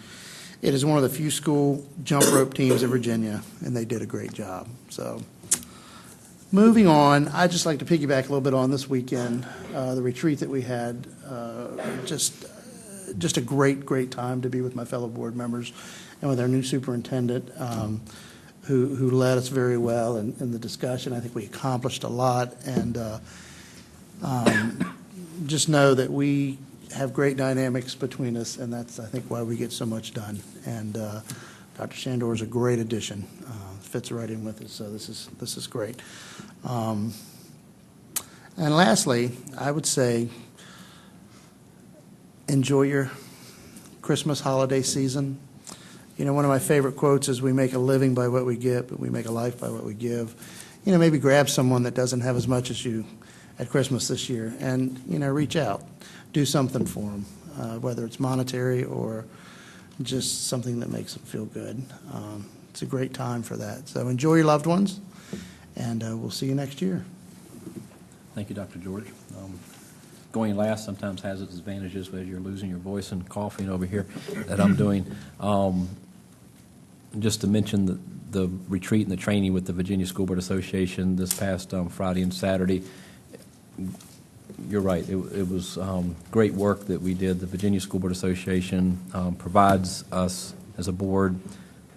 It is one of the few school jump rope teams in Virginia, and they did a great job. So, moving on, I'd just like to piggyback a little bit on this weekend, the retreat that we had. Just a great time to be with my fellow board members and with our new superintendent, who led us very well in the discussion. I think we accomplished a lot, and just know that we have great dynamics between us, and that's, I think, why we get so much done. And Dr. Shandor is a great addition, fits right in with us, so this is great. And lastly, I would say enjoy your Christmas holiday season. You know, one of my favorite quotes is, we make a living by what we get, but we make a life by what we give. You know, maybe grab someone that doesn't have as much as you at Christmas this year and, you know, reach out. Do something for them, whether it's monetary or just something that makes them feel good. It's a great time for that. So enjoy your loved ones, and we'll see you next year. Thank you, Dr. George. Going last sometimes has its advantages, as you're losing your voice and coughing over here that I'm doing. Just to mention the retreat and the training with the Virginia School Board Association this past Friday and Saturday. You're right. It was great work that we did. The Virginia School Board Association provides us as a board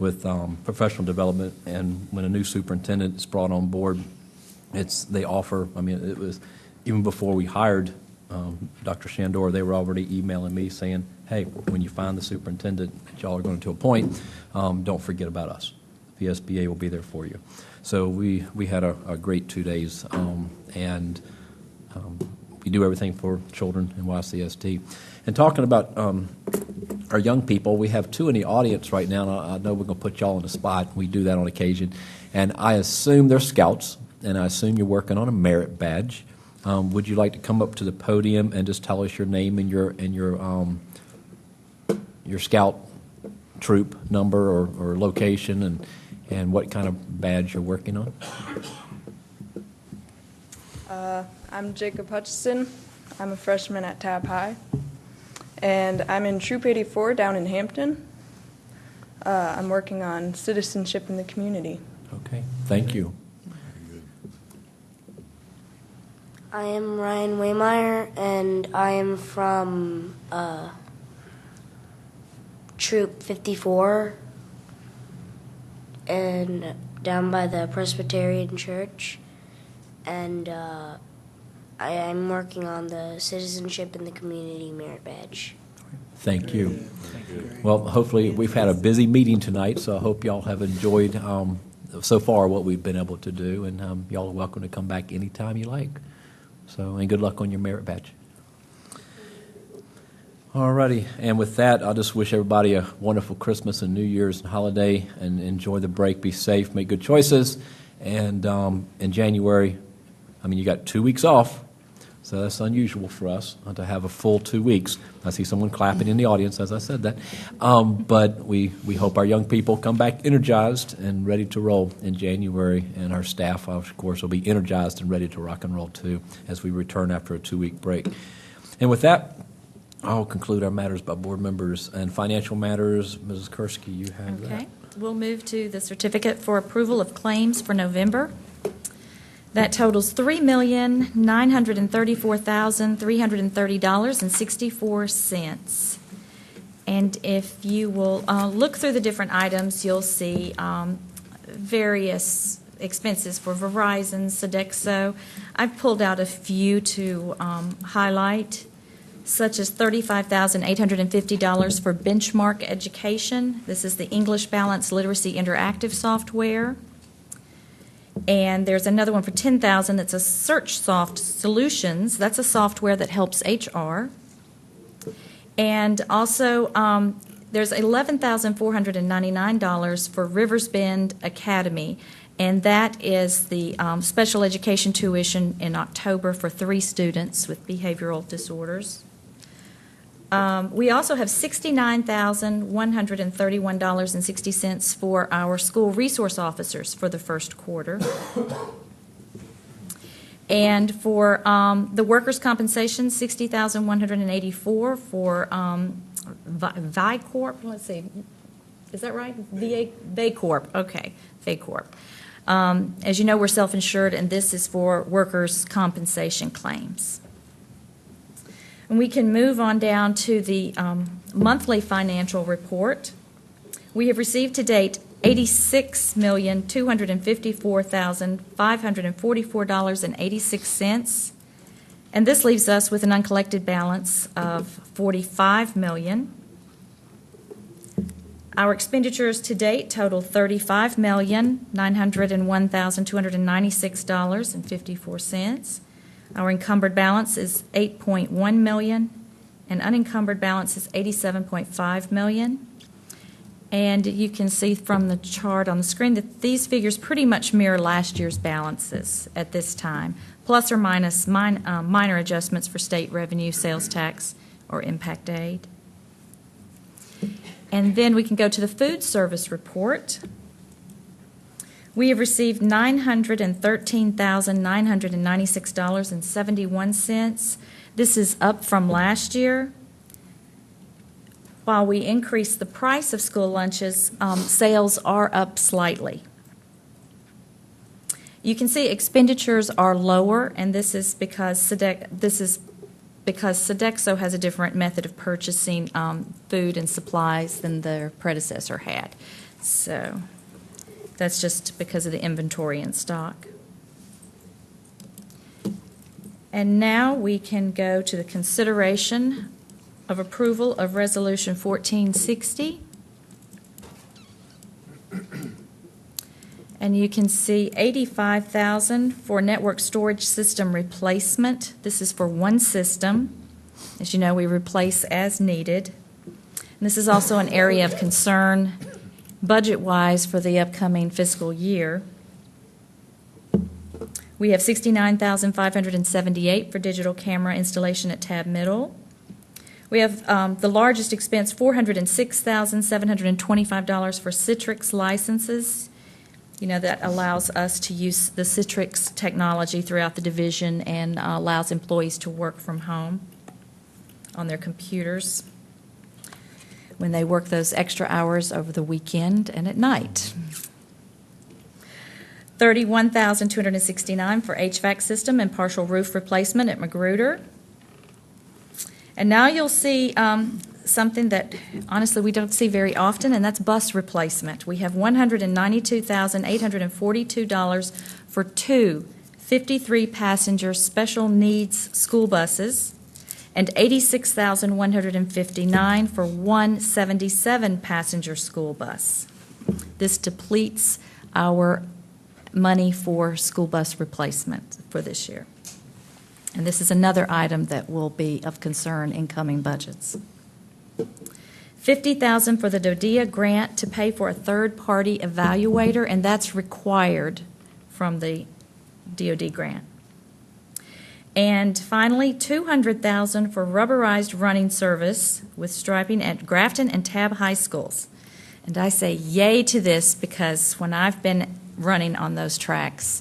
with professional development, and when a new superintendent is brought on board, they offer. I mean, it was even before we hired Dr. Shandor, they were already emailing me saying, hey, when you find the superintendent that y'all are going to appoint, don't forget about us. The SBA will be there for you. So we had a great 2 days, and we do everything for children in YCSD. And talking about our young people, we have two in the audience right now. And I know we're going to put y'all on the spot. We do that on occasion. And I assume they're scouts, and I assume you're working on a merit badge. Would you like to come up to the podium and just tell us your name and your scout troop number or location and what kind of badge you're working on? I'm Jacob Hutchison. I'm a freshman at Tab High, and I'm in Troop 84 down in Hampton. I'm working on citizenship in the community. Okay, thank you. I am Ryan Waymeyer, and I am from Troop 54, and down by the Presbyterian Church, and I am working on the Citizenship in the Community Merit Badge. Thank you. Well, hopefully we've had a busy meeting tonight, so I hope y'all have enjoyed so far what we've been able to do, and y'all are welcome to come back anytime you like. So, and good luck on your merit badge. All righty, and with that, I'll just wish everybody a wonderful Christmas and New Year's and holiday, and enjoy the break, be safe, make good choices, and in January, I mean, you got 2 weeks off, so that's unusual for us to have a full 2 weeks. I see someone clapping in the audience as I said that, but we hope our young people come back energized and ready to roll in January, and our staff, of course, will be energized and ready to rock and roll too as we return after a 2-week break. And with that, I'll conclude our matters by board members and financial matters. Mrs. Kursky, you have that. Okay. We'll move to the certificate for approval of claims for November. That totals $3,934,330.64. And if you will look through the different items, you'll see various expenses for Verizon, Sodexo. I've pulled out a few to highlight, such as $35,850 for Benchmark Education. This is the English Balance Literacy Interactive software. And there's another one for $10,000 that's a SearchSoft Solutions. That's a software that helps HR. And also there's $11,499 for Rivers Bend Academy, and that is the special education tuition in October for 3 students with behavioral disorders. We also have $69,131.60 for our school resource officers for the first quarter. And for the workers' compensation, $60,184 for VICorp. Let's see, is that right? VACorp. Okay, VACorp. As you know, we're self-insured, and this is for workers' compensation claims. And we can move on down to the monthly financial report. We have received to date $86,254,544.86, and this leaves us with an uncollected balance of $45 million. Our expenditures to date total $35,901,296.54. Our encumbered balance is $8.1 million, and unencumbered balance is $87.5 million. And you can see from the chart on the screen that these figures pretty much mirror last year's balances at this time, plus or minus minor adjustments for state revenue, sales tax, or impact aid. And then we can go to the food service report. We have received $913,996.71. This is up from last year. While we increased the price of school lunches, sales are up slightly. You can see expenditures are lower, and this is because Sodexo has a different method of purchasing food and supplies than their predecessor had. So that's just because of the inventory in stock. And now we can go to the consideration of approval of Resolution 1460. And you can see $85,000 for network storage system replacement. This is for one system. As you know, we replace as needed. And this is also an area of concern budget-wise for the upcoming fiscal year. We have $69,578 for digital camera installation at Tab Middle. We have the largest expense, $406,725 for Citrix licenses. You know, that allows us to use the Citrix technology throughout the division and allows employees to work from home on their computers when they work those extra hours over the weekend and at night. $31,269 for HVAC system and partial roof replacement at Magruder. And now you'll see something that, honestly, we don't see very often, and that's bus replacement. We have $192,842 for two 53-passenger special needs school buses and $86,159 for one 77-passenger school bus. This depletes our money for school bus replacement for this year. And this is another item that will be of concern in coming budgets. $50,000 for the DODEA grant to pay for a third-party evaluator, and that's required from the DOD grant. And finally, $200,000 for rubberized running service with striping at Grafton and Tab High Schools. And I say yay to this because when I've been running on those tracks,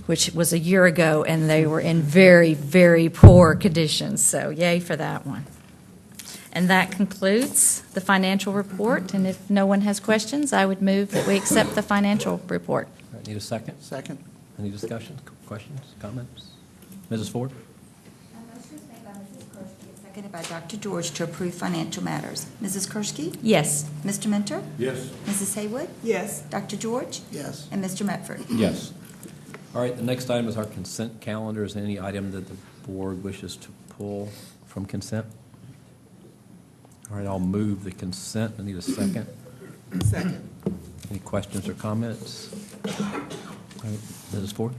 which was a year ago, and they were in very, very poor conditions. So yay for that one. And that concludes the financial report. And if no one has questions, I would move that we accept the financial report. All right, need a second? Second. Any discussion, questions, comments? Mrs. Ford? A motion is made by Mrs. Kershke and seconded by Dr. George to approve financial matters. Mrs. Kershke? Yes. Mr. Minter? Yes. Mrs. Haywood? Yes. Dr. George? Yes. And Mr. Medford? Yes. All right, the next item is our consent calendar. Is there any item that the board wishes to pull from consent? All right, I'll move the consent. I need a second. Second. Any questions or comments? All right, Mrs. Ford?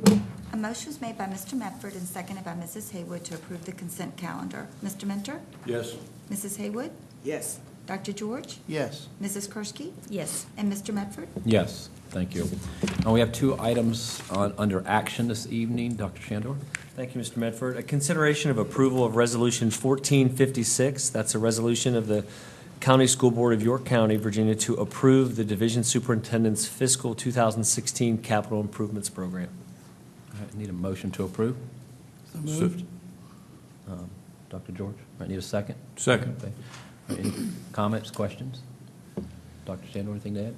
A motion is made by Mr. Medford and seconded by Mrs. Haywood to approve the consent calendar. Mr. Minter? Yes. Mrs. Haywood? Yes. Dr. George? Yes. Mrs. Kersky? Yes. And Mr. Medford? Yes, thank you. We have two items under action this evening. Dr. Shandor? Thank you, Mr. Medford. A consideration of approval of Resolution 1456. That's a resolution of the County School Board of York County, Virginia, to approve the Division Superintendent's fiscal 2016 capital improvements program. All right, need a motion to approve? So moved. Dr. George? All right, need a second? Second. Okay. All right, any comments, questions? Dr. Shandor, anything to add?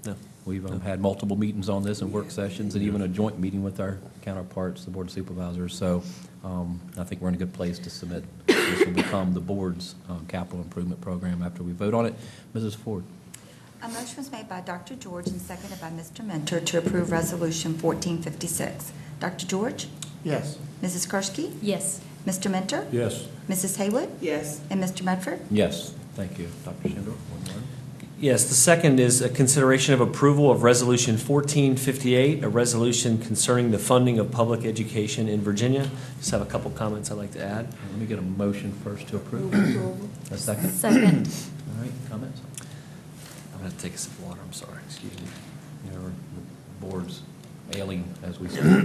No. We've had multiple meetings on this and work sessions, and even a joint meeting with our counterparts, the Board of Supervisors. So I think we're in a good place to submit. This will become the board's capital improvement program after we vote on it. Mrs. Ford? A motion was made by Dr. George and seconded by Mr. Mentor to approve Resolution 1456. Dr. George? Yes. Mrs. Kersky? Yes. Mr. Mentor? Yes. Mrs. Haywood? Yes. And Mr. Medford? Yes. Thank you. Dr. Shandor? One more. Yes, the second is a consideration of approval of Resolution 1458, a resolution concerning the funding of public education in Virginia. Just have a couple comments I'd like to add. Let me get a motion first to approve. A second? Second. All right, comments? I'm going to take a sip of water, I'm sorry, excuse me. Your board's ailing as we speak.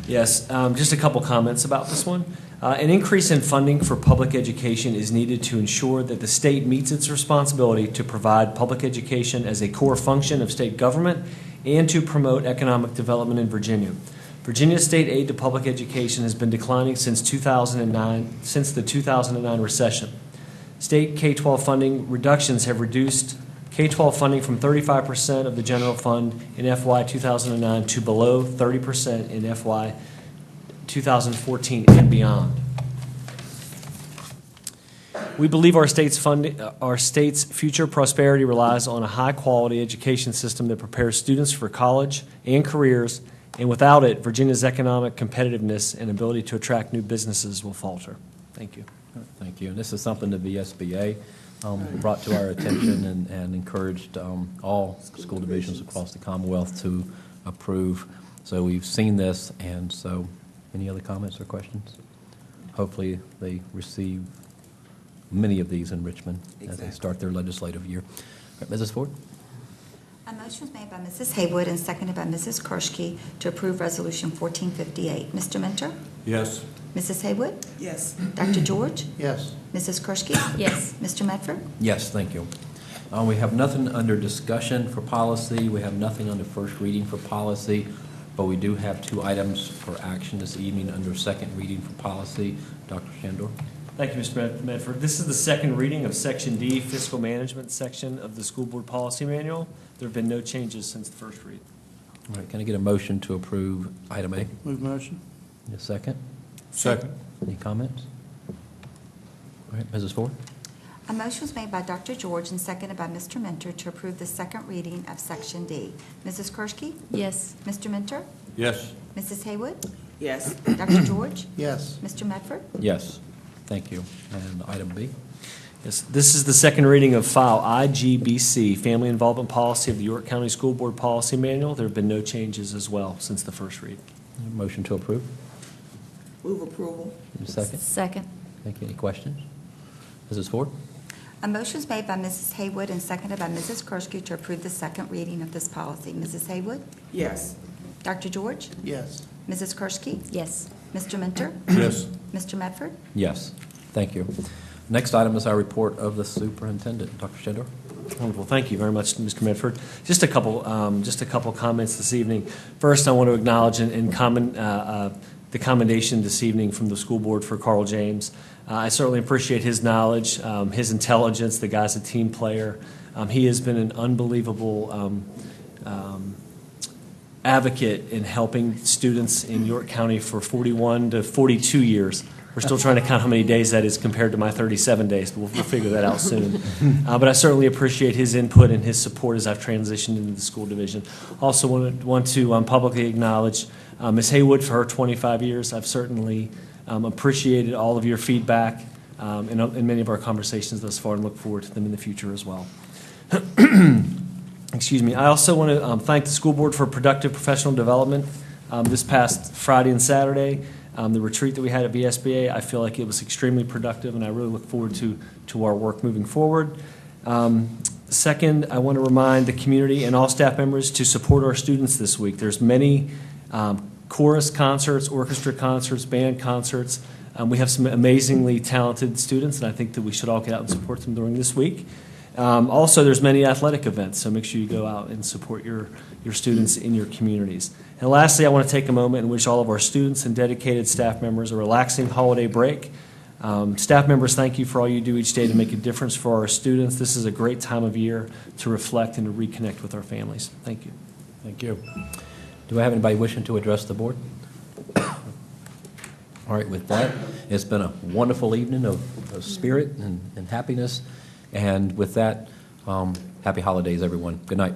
Yes, just a couple comments about this one. An increase in funding for public education is needed to ensure that the state meets its responsibility to provide public education as a core function of state government and to promote economic development in Virginia. Virginia's state aid to public education has been declining since the 2009 recession. State K-12 funding reductions have reduced K-12 funding from 35% of the general fund in FY 2009 to below 30% in FY 2014 and beyond. We believe our state's future prosperity relies on a high-quality education system that prepares students for college and careers, and without it, Virginia's economic competitiveness and ability to attract new businesses will falter. Thank you. Thank you. And this is something the VSBA brought to our attention and encouraged all school divisions across the Commonwealth to approve. So we've seen this, and so any other comments or questions? Hopefully they receive many of these in Richmond as they start their legislative year. All right, Mrs. Ford? A motion was made by Mrs. Haywood and seconded by Mrs. Kersky to approve Resolution 1458. Mr. Mentor? Yes. Mrs. Haywood? Yes. Dr. George? Yes. Mrs. Kersky? Yes. Mr. Medford? Yes, thank you. We have nothing under discussion for policy. We have nothing under first reading for policy, but we do have two items for action this evening under second reading for policy. Dr. Shandor? Thank you, Mr. Medford. This is the second reading of Section D, Fiscal Management section of the School Board Policy Manual. There have been no changes since the first read. All right, can I get a motion to approve item A? Move motion. A second? Second. Any comments? All right, Mrs. Ford? A motion was made by Dr. George and seconded by Mr. Mentor to approve the second reading of Section D. Mrs. Kersky? Yes. Mr. Mentor? Yes. Mrs. Haywood? Yes. Dr. George? Yes. Mr. Medford? Yes. Thank you. And item B? Yes, this is the second reading of file IGBC, Family Involvement Policy of the York County School Board Policy Manual. There have been no changes as well since the first read. Motion to approve? Move approval. Second? Second. Thank you. Any questions? Mrs. Ford? A motion was made by Mrs. Haywood and seconded by Mrs. Kersky to approve the second reading of this policy. Mrs. Haywood? Yes. Dr. George? Yes. Mrs. Kersky? Yes. Mr. Mentor? Yes. Mr. Medford? Yes. Thank you. Next item is our report of the superintendent. Dr. Shandor? Wonderful. Thank you very much, Mr. Medford. Just a couple comments this evening. First, I want to acknowledge the commendation this evening from the school board for Carl James. I certainly appreciate his knowledge, his intelligence. The guy's a team player. He has been an unbelievable advocate in helping students in York County for 41 to 42 years. We're still trying to count how many days that is compared to my 37 days, but we'll figure that out soon. But I certainly appreciate his input and his support as I've transitioned into the school division. Also want to publicly acknowledge Ms. Haywood for her 25 years. I've certainly appreciated all of your feedback in many of our conversations thus far and look forward to them in the future as well. Excuse me. I also want to thank the school board for productive professional development this past Friday and Saturday. The retreat that we had at VSBA, I feel like it was extremely productive, and I really look forward to our work moving forward. Second, I want to remind the community and all staff members to support our students this week. There's many chorus concerts, orchestra concerts, band concerts. We have some amazingly talented students, and I think that we should all get out and support them during this week. Also, there's many athletic events, so make sure you go out and support your students in your communities. And lastly, I want to take a moment and wish all of our students and dedicated staff members a relaxing holiday break. Staff members, thank you for all you do each day to make a difference for our students. This is a great time of year to reflect and to reconnect with our families. Thank you. Thank you. Do I have anybody wishing to address the board? All right, with that, it's been a wonderful evening of spirit and happiness. And with that, happy holidays, everyone. Good night.